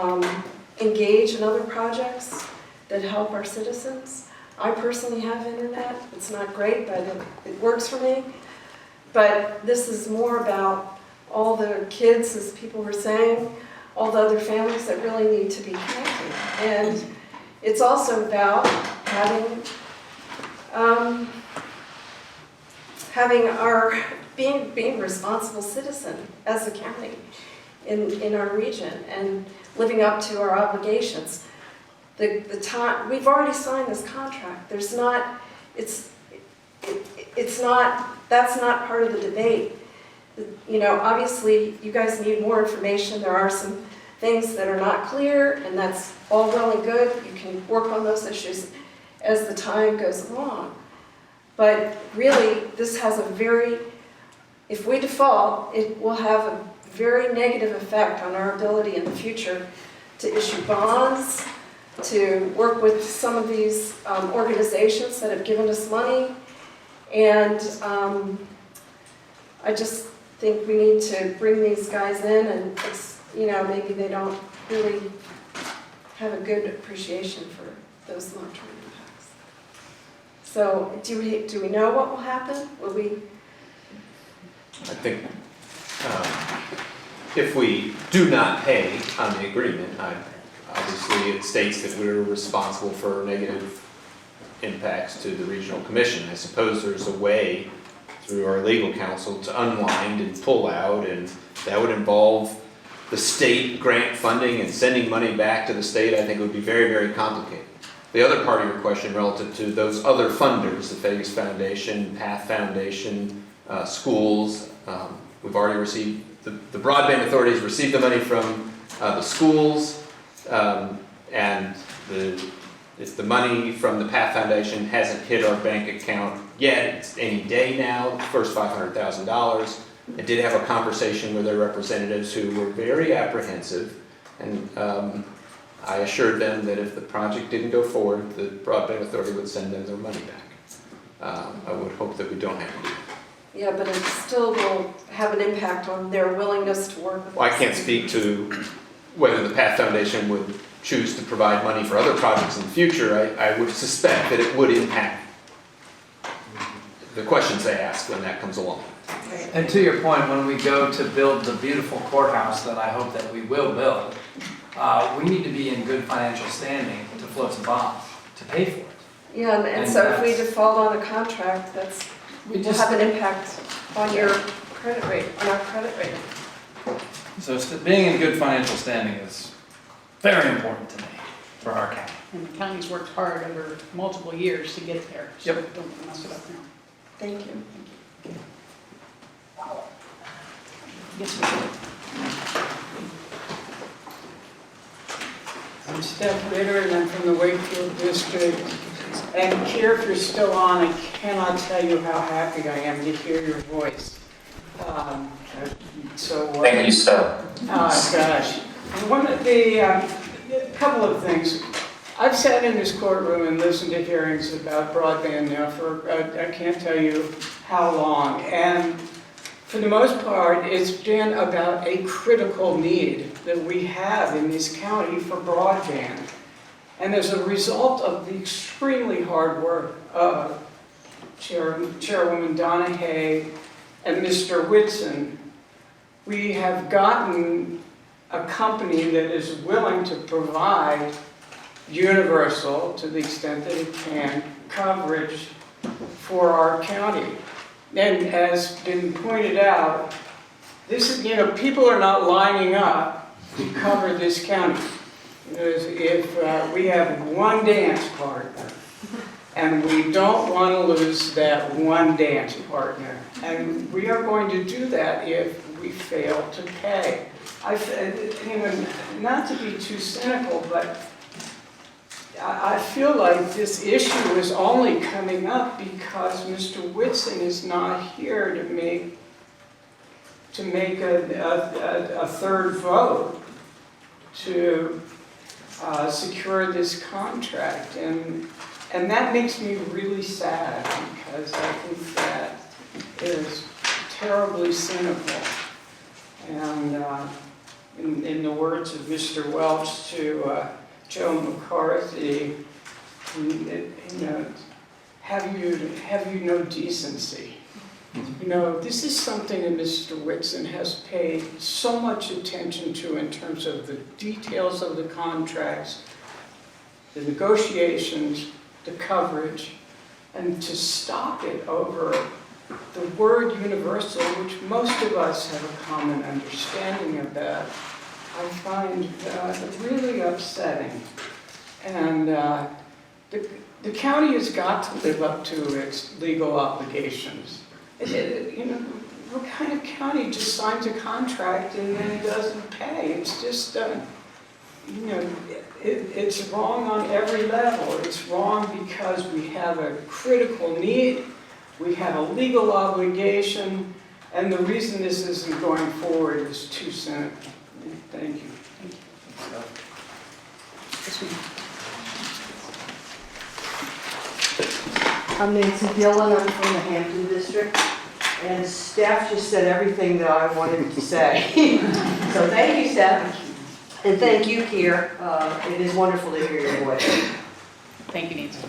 engage in other projects that help our citizens. I personally have internet. It's not great, but it works for me. But this is more about all the kids, as people were saying, all the other families that really need to be connected. And it's also about being a responsible citizen as a county in our region, and living up to our obligations. The time we've already signed this contract. That's not part of the debate. You know, obviously you guys need more information. There are some things that are not clear, and that's all well and good. You can work on those issues as the time goes along. But really, this has if we default, it will have a very negative effect on our ability in the future to issue bonds, to work with some of these organizations that have given us money. And I just think we need to bring these guys in, and you know, maybe they don't really have a good appreciation for those long-term impacts. So do we know what will happen? Will we? I think if we do not pay on the agreement, obviously it states that we're responsible for negative impacts to the regional commission. I suppose there's a way through our legal counsel to unwind and pull out, and that would involve the state grant funding and sending money back to the state. I think it would be very, very complicated. The other part of your question relative to those other funders, the Vegas Foundation, Path Foundation, schools, we've already received, the Broadband Authority has received the money from the schools, and if the money from the Path Foundation hasn't hit our bank account yet, it's any day now, the first $500,000. I did have a conversation with their representatives who were very apprehensive, and I assured them that if the project didn't go forward, the Broadband Authority would send them their money back. I would hope that we don't have to do that. Yeah, but it still will have an impact on their willingness to work with us. Well, I can't speak to whether the Path Foundation would choose to provide money for other projects in the future. I would suspect that it would impact the questions they ask when that comes along. And to your point, when we go to build the beautiful courthouse that I hope that we will build, we need to be in good financial standing to float some bonds, to pay for it. Yeah, and so if we default on a contract, that's, will have an impact on your credit rate, on our credit rating. So being in good financial standing is very important to me for our county. And the county's worked hard over multiple years to get there, so Yep. don't mess it up now. Thank you. Yes, we do. I'm Steph Ritter, and I'm from the Wakefield District. And Keir, if you're still on, I cannot tell you how happy I am to hear your voice. Thank you, Seth. Oh, gosh. One of the, a couple of things. I've sat in this courtroom and listened to hearings about broadband now for, I can't tell you how long. And for the most part, it's been about a critical need that we have in this county for broadband. And as a result of the extremely hard work of Chairwoman Donehey and Mr. Whitson, we have gotten a company that is willing to provide universal, to the extent that it can, coverage for our county. And as been pointed out, this is, people are not lining up to cover this county. If we have one dance partner, and we don't want to lose that one dance partner, and we are going to do that if we fail to pay. Not to be too cynical, but I feel like this issue is only coming up because Mr. Whitson is not here to make a third vote to secure this contract, and that makes me really sad because I think that is terribly cynical. And in the words of Mr. Welch to Joe McCarthy, have you no decency? This is something that Mr. Whitson has paid so much attention to in terms of the details of the contracts, the negotiations, the coverage, and to stop it over the word universal, which most of us have a common understanding of that, I find really upsetting. And the county has got to live up to its legal obligations. What kind of county just signs a contract and then doesn't pay? It's just, it's wrong on every level. It's wrong because we have a critical need, we have a legal obligation, and the reason this isn't going forward is too cynical. Thank you. I'm Nancy Dillon, I'm from the Hampton District, and staff just said everything that I wanted to say. So thank you, Steph, and thank you, Keir. It is wonderful to hear your voice. Thank you, Nancy.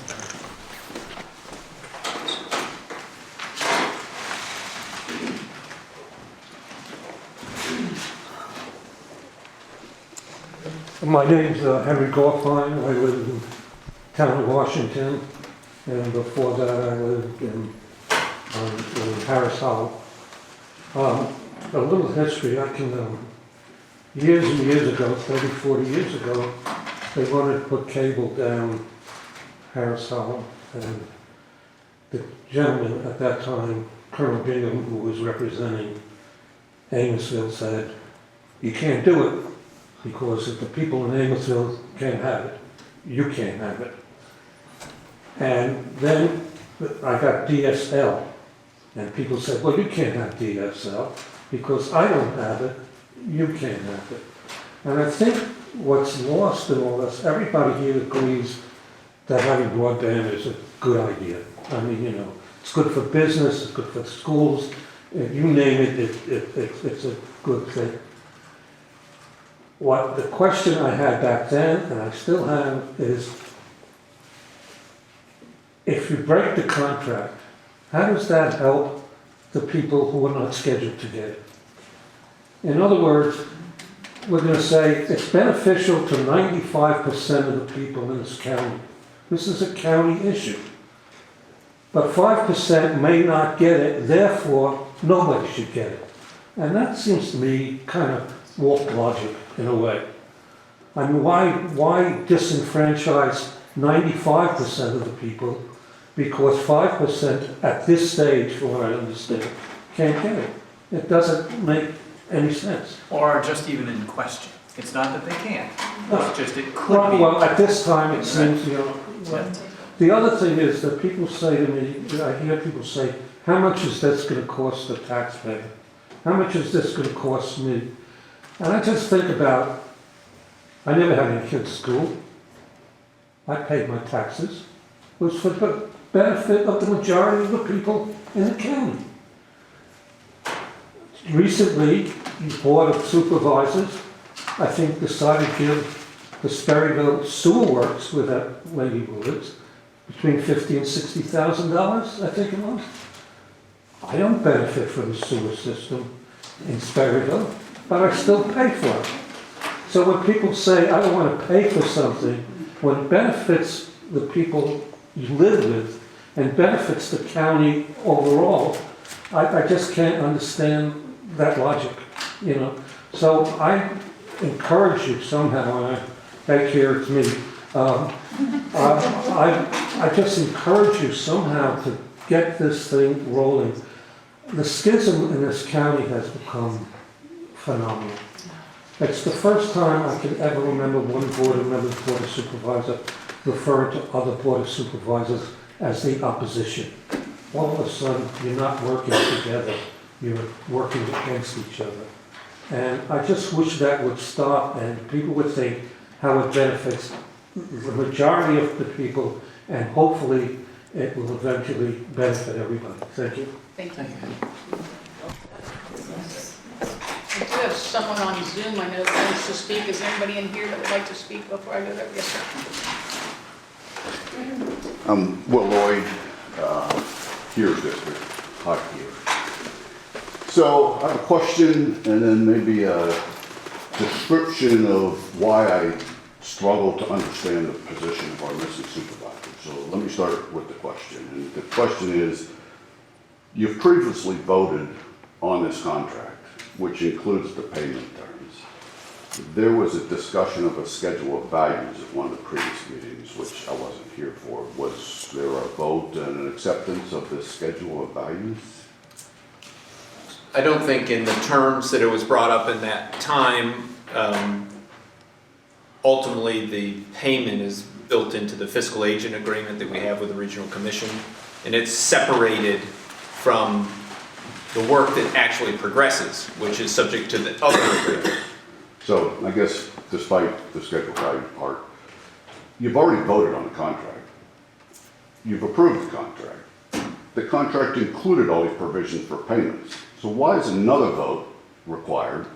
My name's Henry Coffin. I live in town of Washington, and before that I lived in Harris Hollow. A little history, I can, years and years ago, 30, 40 years ago, they wanted to put cable down Harris Hollow, and the gentleman at that time, Colonel Bingham, who was representing Amosville, said, "You can't do it, because if the people in Amosville can't have it, you can't have it." And then I got DSL, and people said, "Well, you can't have DSL, because I don't have it, you can't have it." And I think what's lost in all this, everybody here agrees that having broadband is a good idea. I mean, It's good for business, it's good for schools, you name it, it's a good thing. What the question I had back then, and I still have, is if you break the contract, how does that help the people who are not scheduled to get it? In other words, we're going to say it's beneficial to 95% of the people in this county. This is a county issue. But 5% may not get it, therefore nobody should get it. And that seems to me kind of warped logic in a way. I mean, why disenfranchise 95% of the people because 5% at this stage, from what I understand, can't get it? It doesn't make any sense. Or just even in question. It's not that they can't, it's just it could be. Well, at this time, it seems, you know. Well, the other thing is that people say to me, I hear people say, how much is this going to cost the taxpayer? How much is this going to cost me? And I just think about, I never had any kids at school. I paid my taxes. It was for the benefit of the majority of the people in the county. Recently, the Board of Supervisors, I think, decided to give the Sperryville Sewer Works, where that lady lives, between $50,000 and $60,000, I think it was. I don't benefit from the sewer system in Sperryville, but I still pay for it. So when people say, I don't want to pay for something, when it benefits the people you live with and benefits the county overall, I just can't understand that logic, you know. So I encourage you somehow, and back here it's me, I just encourage you somehow to get this thing rolling. The schism in this county has become phenomenal. It's the first time I can ever remember one board of supervisor referring to other board of supervisors as the opposition. All of a sudden, you're not working together, you're working against each other. And I just wish that would stop and people would think how it benefits the majority of the people, and hopefully it will eventually benefit everybody. Thank you. Thank you. I do have someone on Zoom I know that wants to speak. Is there anybody in here that would like to speak before I go there? Yes, sir. I'm Will Lloyd, Keir District, Hot Keir. So I have a question and then maybe a description of why I struggle to understand the position of our missing supervisor. So let me start with the question. And the question is, you've previously voted on this contract, which includes the payment terms. There was a discussion of a schedule of values at one of the previous meetings, which I wasn't here for. Was there a vote and an acceptance of this schedule of values? I don't think in the terms that it was brought up in that time, ultimately the payment is built into the fiscal agent agreement that we have with the regional commission, and it's separated from the work that actually progresses, which is subject to the other agreement. So I guess despite the schedule value part, you've already voted on the contract. You've approved the contract. The contract included all these provisions for payments. So why is another vote required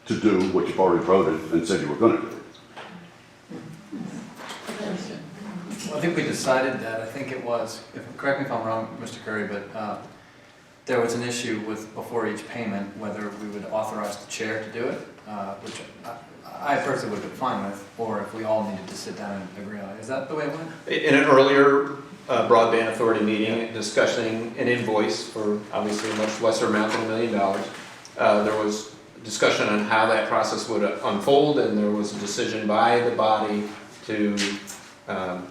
to do what you've already voted and said you were going to do? Well, I think we decided that, I think it was, correct me if I'm wrong, Mr. Curry, but there was an issue with, before each payment, whether we would authorize the chair to do it, which I personally would have been fine with, or if we all needed to sit down and agree on it. Is that the way it went? In an earlier Broadband Authority meeting, discussing an invoice for obviously a much lesser amount than $1 million, there was discussion on how that process would unfold, and there was a decision by the body to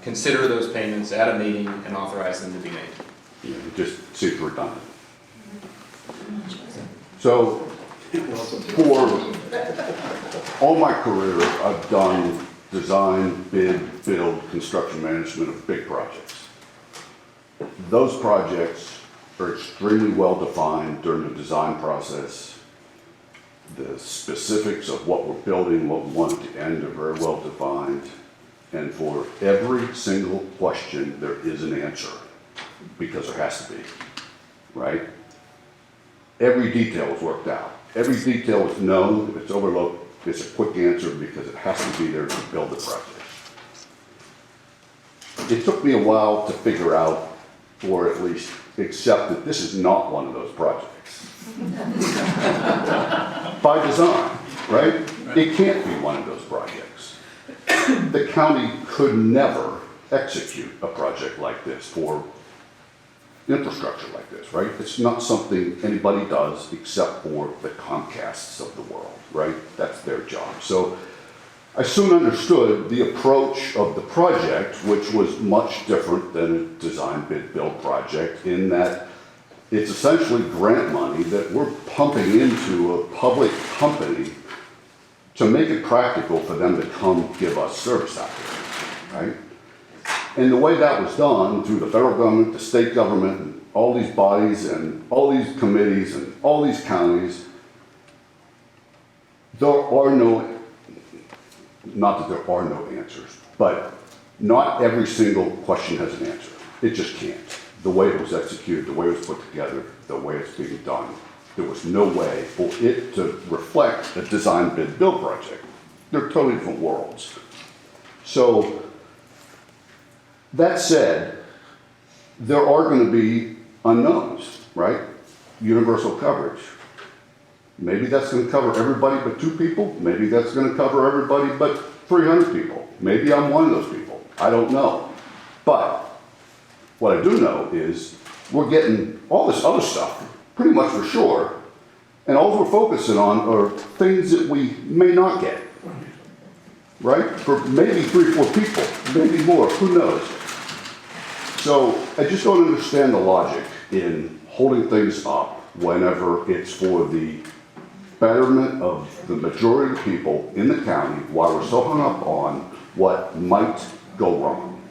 consider those payments at a meeting and authorize them to be made. Yeah, it just seems redundant. So, for all my career, I've done design, bid, build, construction management of big projects. Those projects are extremely well defined during the design process. The specifics of what we're building, what we want at the end are very well defined. And for every single question, there is an answer. because there has to be, right? Every detail is worked out. Every detail is known. If it's overlooked, it's a quick answer because it has to be there to build the project. It took me a while to figure out, or at least accept that this is not one of those projects. By design, right? It can't be one of those projects. The county could never execute a project like this for infrastructure like this, right? It's not something anybody does except for the Comcasts of the world, right? That's their job. So I soon understood the approach of the project, which was much different than a design bid build project, in that it's essentially grant money that we're pumping into a public company to make it practical for them to come give us service out there, right? And the way that was done through the federal government, the state government, and all these bodies and all these committees and all these counties, there are no, not that there are no answers, but not every single question has an answer. It just can't. The way it was executed, the way it was put together, the way it's being done, there was no way for it to reflect a design bid build project. They're totally different worlds. So, that said, there are going to be unknowns, right? Universal coverage. Maybe that's going to cover everybody but 2 people. Maybe that's going to cover everybody but 300 people. Maybe I'm one of those people. I don't know. But what I do know is we're getting all this other stuff, pretty much for sure, and all we're focusing on are things that we may not get, right? For maybe 3 or 4 people, maybe more, who knows? So I just don't understand the logic in holding things up whenever it's for the betterment of the majority of the people in the county, while we're so hung up on what might go wrong.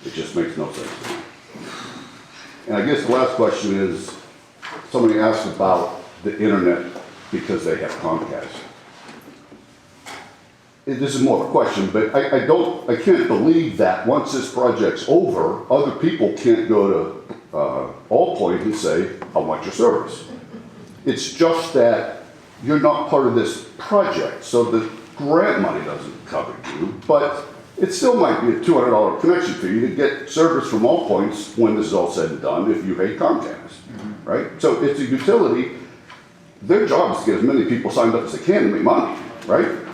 It just makes no sense to me. And I guess the last question is, somebody asked about the internet because they have Comcast. This is more of a question, but I can't believe that once this project's over, other people can't go to Allpoint and say, I want your service. It's just that you're not part of this project, so the grant money doesn't cover you, but it still might be a $200 connection fee to get service from Allpoints when this is all said and done if you pay Comcast, right? So it's a utility. Their job is to get as many people signed up as they can to make money, right?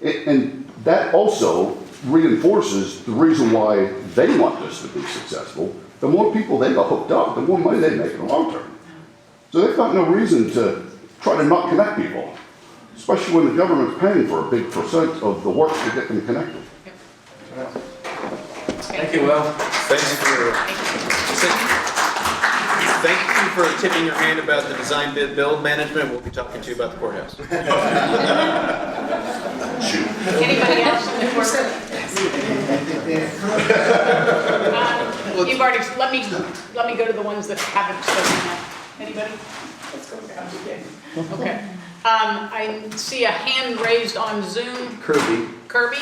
And that also reinforces the reason why they want this to be successful. The more people they got hooked up, the more money they make in the long term. So they've got no reason to try to not connect people, especially when the government's paying for a big percent of the work to get them connected. Thank you, Will. Thank you for tipping your hand about the design bid build management. We'll be talking to you about the courthouse. Anybody else in the courtroom? You've already, let me go to the ones that haven't spoken yet. Anybody? Let's go down again. Okay. I see a hand raised on Zoom. Kirby. Kirby?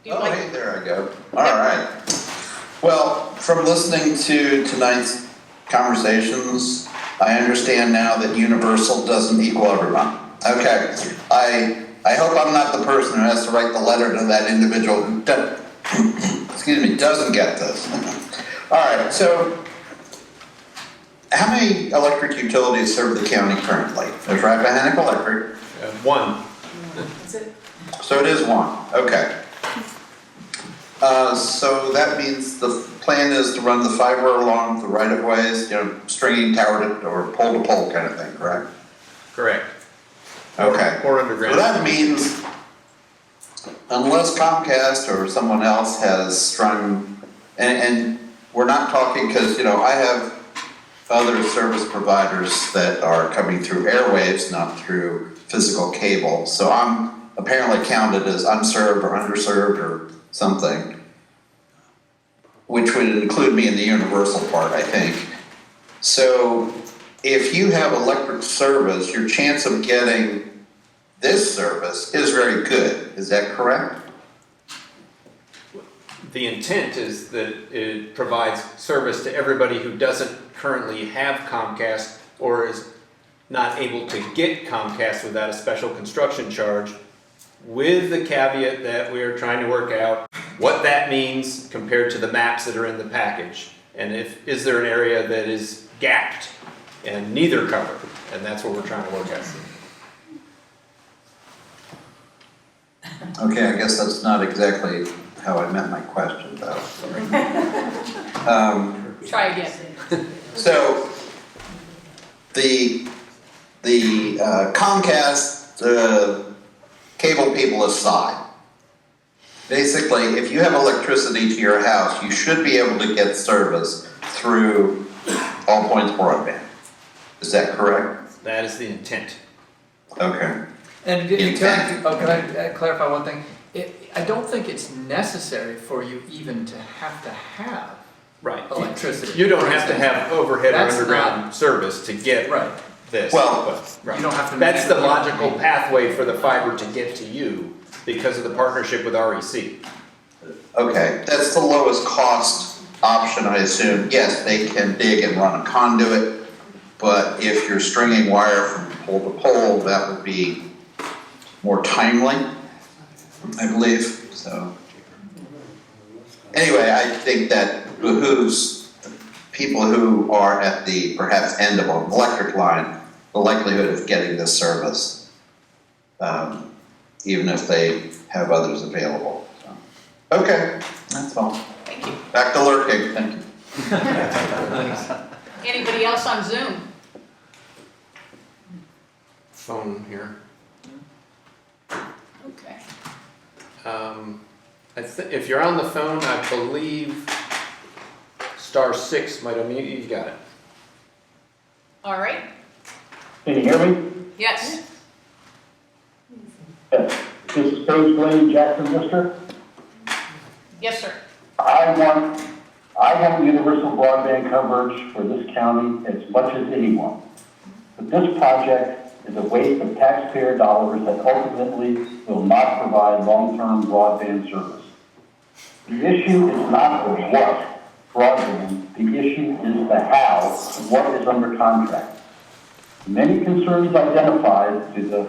Hey, there I go. All right. Well, from listening to tonight's conversations, I understand now that universal doesn't equal everyone. Okay. I hope I'm not the person who has to write the letter to that individual who doesn't get this. All right. So, how many electric utilities serve the county currently? There's Rappahannock Electric. One. That's it. So it is one. Okay. So that means the plan is to run the fiber along the right-of-ways, stringing tower to or pole-to-pole kind of thing, correct? Correct. Okay. Or underground. So that means, unless Comcast or someone else has strung, and we're not talking, because, I have other service providers that are coming through airwaves, not through physical cable. So I'm apparently counted as unserved or underserved or something, which would include me in the universal part, I think. So if you have electric service, your chance of getting this service is very good. Is that correct? the intent is that it provides service to everybody who doesn't currently have Comcast or is not able to get Comcast without a special construction charge, with the caveat that we are trying to work out what that means compared to the maps that are in the package. And is there an area that is gapped and neither cover? And that's what we're trying to work out. Okay, I guess that's not exactly how I meant my question, though. Sorry. Try again. So, the Comcast cable people aside, basically, if you have electricity to your house, you should be able to get service through All Points Broadband. Is that correct? That is the intent. Okay. And can I clarify one thing? I don't think it's necessary for you even to have right. electricity. You don't have to have overhead or That's underground service to get this. Well, right. You don't have to. That's the logical pathway for the fiber to get to you because of the partnership with REC. Okay, that's the lowest cost option, I assume. Yes, they can dig and run a conduit, but if you're stringing wire from pole to pole, that would be more timely, I believe. So anyway, I think that behooves people who are at the perhaps end of an electric line the likelihood of getting this service, even if they have others available. So, okay, that's all. Thank you. Back to lurking. Thank you. Anybody else on Zoom? Phone here. Okay. If you're on the phone, I believe *6 might unmute you. You got it. All right. Can you hear me? Yes. Yes. This is Paige Blaine, Jackson District. Yes, sir. I want universal broadband coverage for this county as much as anyone. But this project is a waste of taxpayer dollars that ultimately will not provide long-term broadband service. The issue is not the what broadband, the issue is the how, what is under contract. Many concerns identified to the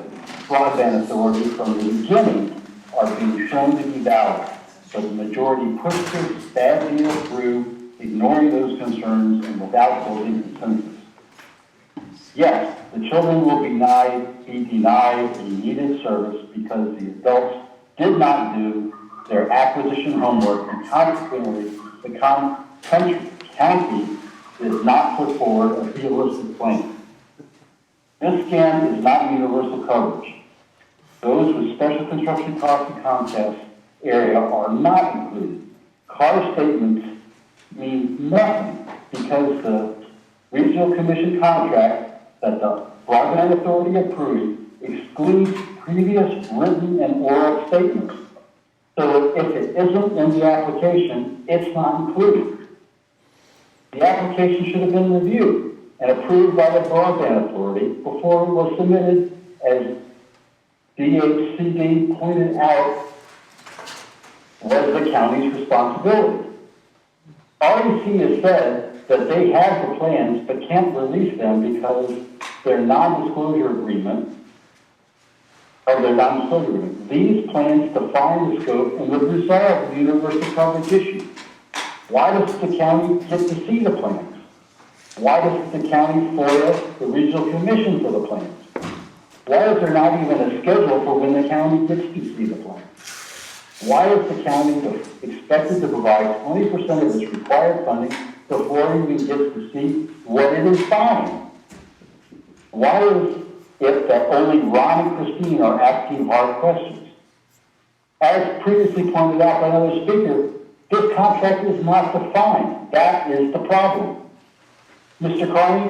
Broadband Authority from the beginning are being shown to be valid, but the majority pushed this bad deal through, ignoring those concerns and without building consensus. Yes, the children will be denied a needed service because the adults did not do their acquisition homework, and consequently, the county did not put forward a realistic plan. This scam is not universal coverage. Those with special construction costs in Comcast area are not included. CAR statements mean nothing because the Regional Commission contract that the Broadband Authority approved excludes previous written and oral statements. So if it isn't in the application, it's not included. The application should have been reviewed and approved by the Broadband Authority before it was submitted, as DHCD pointed out was the county's responsibility. REC has said that they have the plans but can't release them because their non-disclosure agreement. These plans define the scope and would resolve the universal coverage issue. Why does the county get to see the plans? Why does the county FOIA the Regional Commission for the plans? Why is there not even a schedule for when the county gets to see the plans? Why is the county expected to provide 20% of its required funding before it even gets to see what it is buying? Why is it that only Ron and Christine are asking hard questions? As previously pointed out by another speaker, this contract is not defined. That is the problem. Mr. Carney,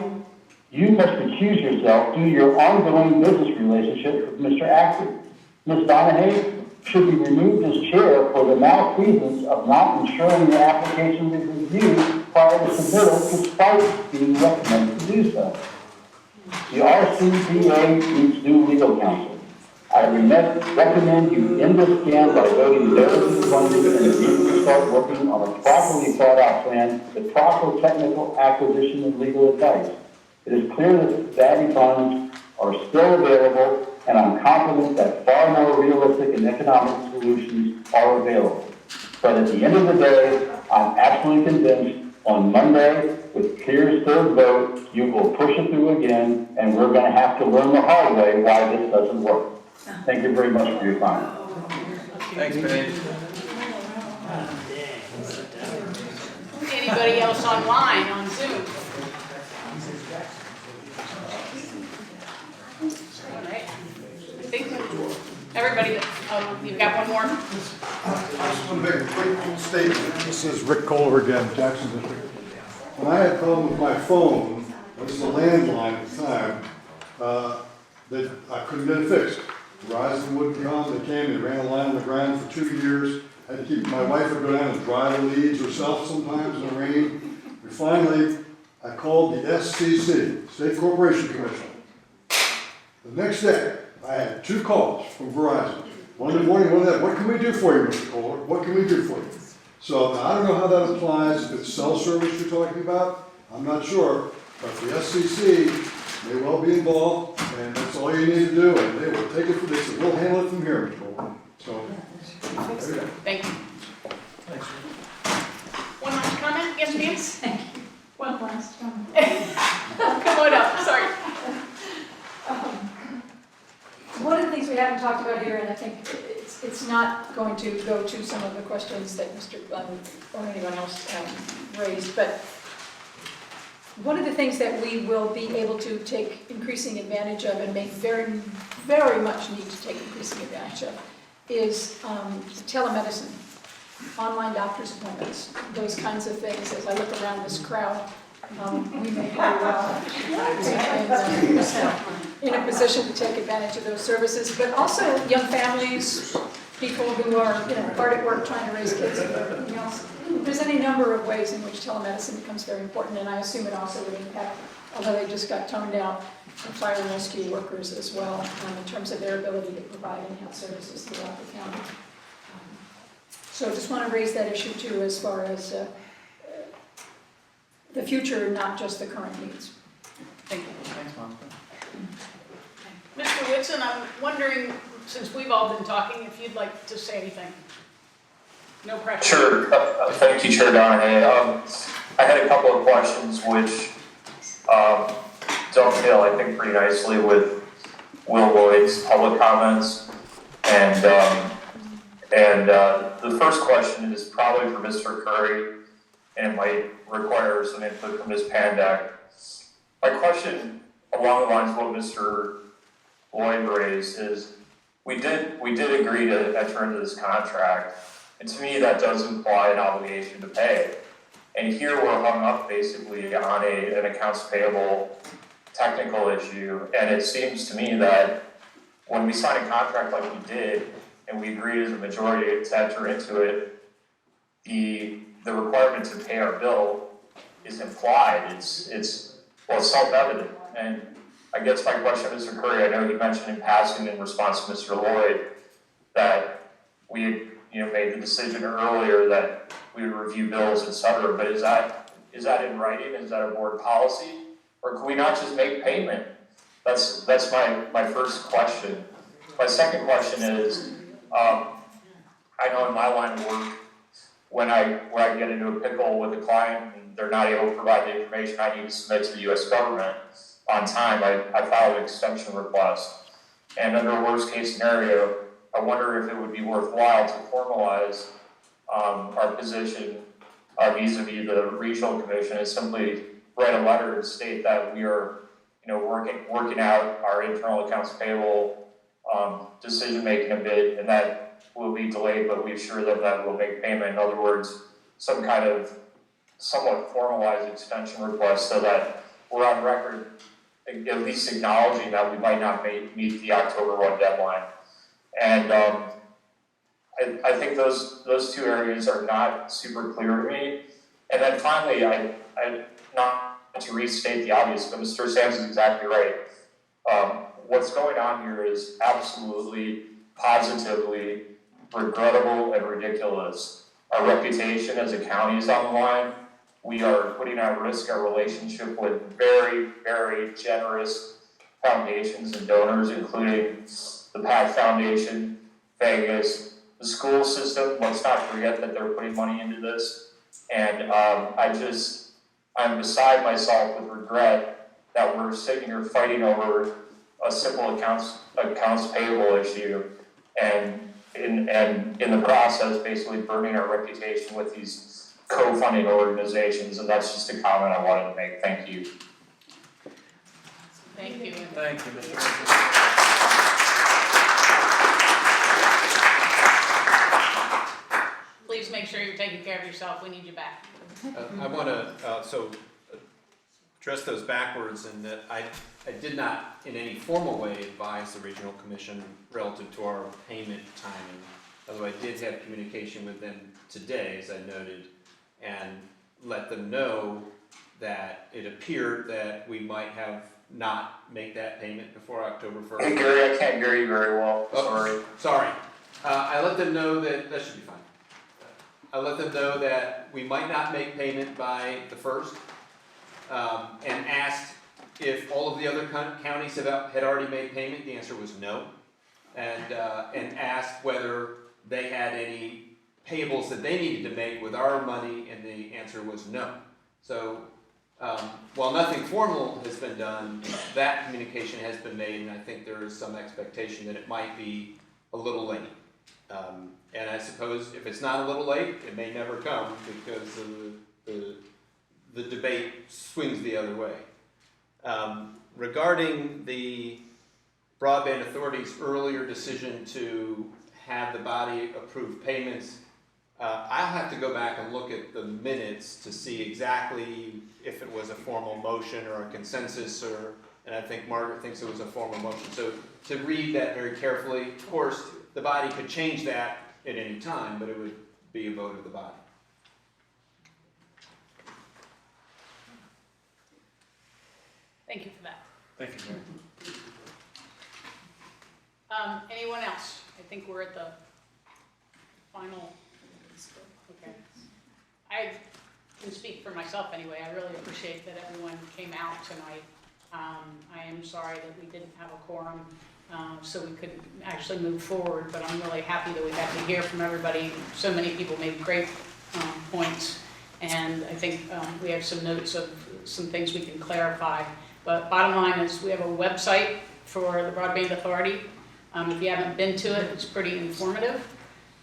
you must recuse yourself due to your ongoing business relationship with Mr. Acton. Ms. Donehey should be removed as chair for the malfeasance of not ensuring the application is reviewed prior to submittal despite being recommended to do so. The RCBA needs new legal counsel. I recommend you end this scam by voting no to the funding and start working on a properly thought out plan with proper technical acquisition and legal advice. It is clear that Daddy funds are still available, and I'm confident that far more realistic and economic solutions are available. But at the end of the day, I'm absolutely convinced on Monday, with Keir's third vote, you will push it through again, and we're going to have to learn the hard way why this doesn't work. Thank you very much for your time. Thanks, Paige. Anybody else online, on Zoom? All right. I think everybody, you've got one more? I just want to make a quick statement. This is Rick Kohler again, Jackson District. When I had a problem with my phone, it was a landline at the time, that I couldn't get it fixed. Verizon wouldn't come, they came, they ran a line on the ground for 2 years. I had to keep, my wife would go down and dry the leads herself sometimes in the rain. And finally, I called the SCC, State Corporation Commission. The next day, I had 2 calls from Verizon. One in the morning, one in the night. What can we do for you, Mr. Kohler? What can we do for you? So I don't know how that applies, if it's cell service you're talking about, I'm not sure. But the SCC may well be involved, and that's all you need to do, and they will take it from this, and we'll handle it from here, Mr. Kohler. So, there you go. Thank you. One last comment? Yes, ma'am? Thank you. One last comment. Come on up, sorry. One of the things we haven't talked about here, and I think it's not going to go to some of the questions that Mr. or anyone else raised, but one of the things that we will be able to take increasing advantage of and make very, very much need to take increasing advantage of is telemedicine, online doctor's appointments, those kinds of things. As I look around this crowd, we may very well be in a position to take advantage of those services, but also young families, people who are hard at work trying to raise kids and everything else. There's any number of ways in which telemedicine becomes very important, and I assume it also would impact, although they just got toned out, fire and rescue workers as well, in terms of their ability to provide in-house services throughout the county. So I just want to raise that issue too, as far as the future, not just the current needs. Thank you. Thanks, Monica. Mr. Whitson, I'm wondering, since we've all been talking, if you'd like to say anything. No pressure. Sure. Thank you, Chair Donehey. I had a couple of questions which dovetail, I think, pretty nicely with Will Lloyd's public comments. And the first question is probably for Mr. Curry, and it might require some input from Ms. Pandek. My question along the lines of what Mr. Lloyd raised is, we did agree to enter into this contract, and to me that does imply an obligation to pay. And here we're hung up basically on an accounts payable technical issue, and it seems to me that when we sign a contract like we did, and we agreed as a majority to enter into it, the requirement to pay our bill is implied. It's self-evident. And I guess my question, Mr. Curry, I know you mentioned in passing in response to Mr. Lloyd that we made the decision earlier that we would review bills, et cetera, but is that in writing? Is that a board policy? Or can we not just make payment? That's my first question. My second question is, I know in my line of work, when I get into a pickle with a client and they're not able to provide the information I need to submit to the U.S. government on time, I file an extension request. And under a worst case scenario, I wonder if it would be worthwhile to formalize our position vis-a-vis the regional commission and simply write a letter and state that we are working out our internal accounts payable decision-making a bit, and that will be delayed, but we assure them that we'll make payment. In other words, some kind of somewhat formalized extension request so that we're on record at least acknowledging that we might not meet the October 1 deadline. And I think those two areas are not super clear to me. And then finally, I not to restate the obvious, but Mr. Sams is exactly right. What's going on here is absolutely, positively regrettable and ridiculous. our reputation as a county is on the line. We are putting at risk our relationship with very, very generous foundations and donors, including the PAC Foundation, Vegas, the school system. Let's not forget that they're putting money into this. And I'm beside myself with regret that we're sitting here fighting over a simple accounts payable issue, and in the process, basically burning our reputation with these co-funding organizations. And that's just a comment I wanted to make. Thank you. Thank you. Thank you, Mr. Please make sure you're taking care of yourself. We need you back. I want to address those backwards, in that I did not in any formal way advise the Regional Commission relative to our payment timing, although I did have communication with them today, as I noted, and let them know that it appeared that we might have not make that payment before October 1st. Hey Gary, I can't hear you very well. Sorry. I let them know that should be fine. I let them know that we might not make payment by the 1st, and asked if all of the other counties had already made payment. The answer was no, and asked whether they had any payables that they needed to make with our money, and the answer was no. So while nothing formal has been done, that communication has been made, and I think there is some expectation that it might be a little late. And I suppose if it's not a little late, it may never come, because the debate swings the other way. Regarding the Broadband Authority's earlier decision to have the body approve payments, I'll have to go back and look at the minutes to see exactly if it was a formal motion or a consensus, and I think Margaret thinks it was a formal motion. So to read that very carefully, of course, the body could change that at any time, but it would be a vote of the body. Thank you for that. Thank you, Mary. Anyone else? I think we're at the final. Okay. I can speak for myself anyway. I really appreciate that everyone came out tonight. I am sorry that we didn't have a quorum, so we couldn't actually move forward, but I'm really happy that we got to hear from everybody. So many people made great points, and I think we have some notes of some things we can clarify. But bottom line is, we have a website for the Broadband Authority. If you haven't been to it, it's pretty informative.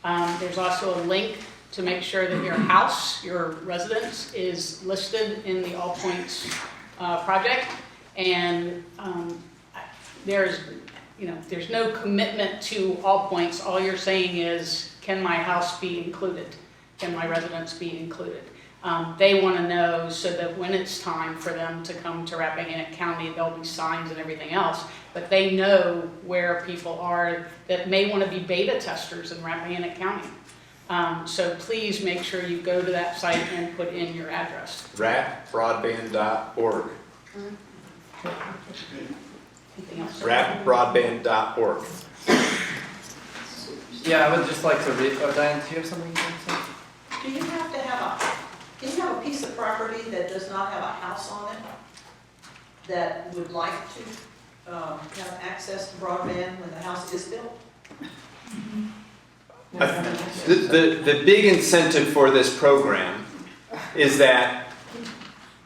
There's also a link to make sure that your house, your residence, is listed in the All Points project. And there's no commitment to All Points. All you're saying is, can my house be included? Can my residence be included? They want to know, so that when it's time for them to come to Rappahannock County, there'll be signs and everything else, but they know where people are that may want to be beta testers in Rappahannock County. So please make sure you go to that site and put in your address. Rapbroadband.org. Rapbroadband.org. Yeah, I would just like to read. Oh, Diane, do you have something you want to say? Do you have to can you have a piece of property that does not have a house on it that would like to have access to broadband when the house is built? The big incentive for this program is that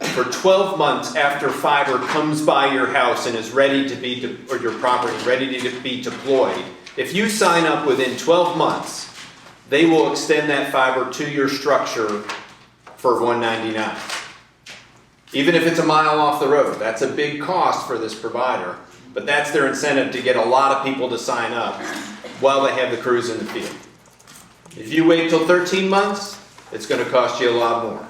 for 12 months after fiber comes by your house and is ready to be, or your property ready to be deployed, if you sign up within 12 months, they will extend that fiber to your structure for $199. Even if it's a mile off the road. That's a big cost for this provider, but that's their incentive to get a lot of people to sign up while they have the crews in the field. If you wait till 13 months, it's going to cost you a lot more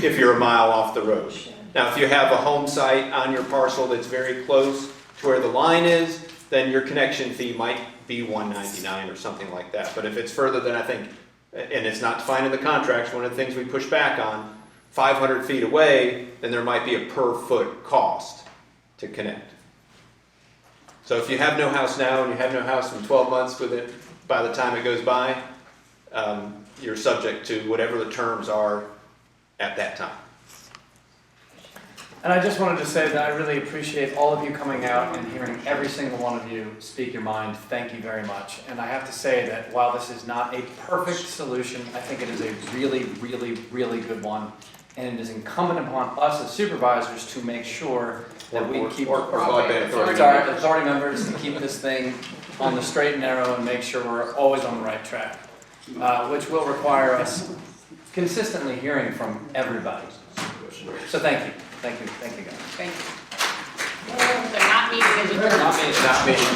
if you're a mile off the road. Now, if you have a home site on your parcel that's very close to where the line is, then your connection fee might be $199 or something like that. But if it's further than, I think, and it's not defined in the contracts, one of the things we push back on, 500 feet away, then there might be a per foot cost to connect. So if you have no house now and you have no house in 12 months with it, by the time it goes by, you're subject to whatever the terms are at that time. And I just wanted to say that I really appreciate all of you coming out and hearing every single one of you speak your mind. Thank you very much. And I have to say that while this is not a perfect solution, I think it is a really, really, really good one. And it is incumbent upon us as supervisors to make sure that we keep our authority members and keep this thing on the straight and narrow and make sure we're always on the right track, which will require us consistently hearing from everybody. So thank you. Thank you, guys. Thank you. So not meeting is adjourned. Not meeting.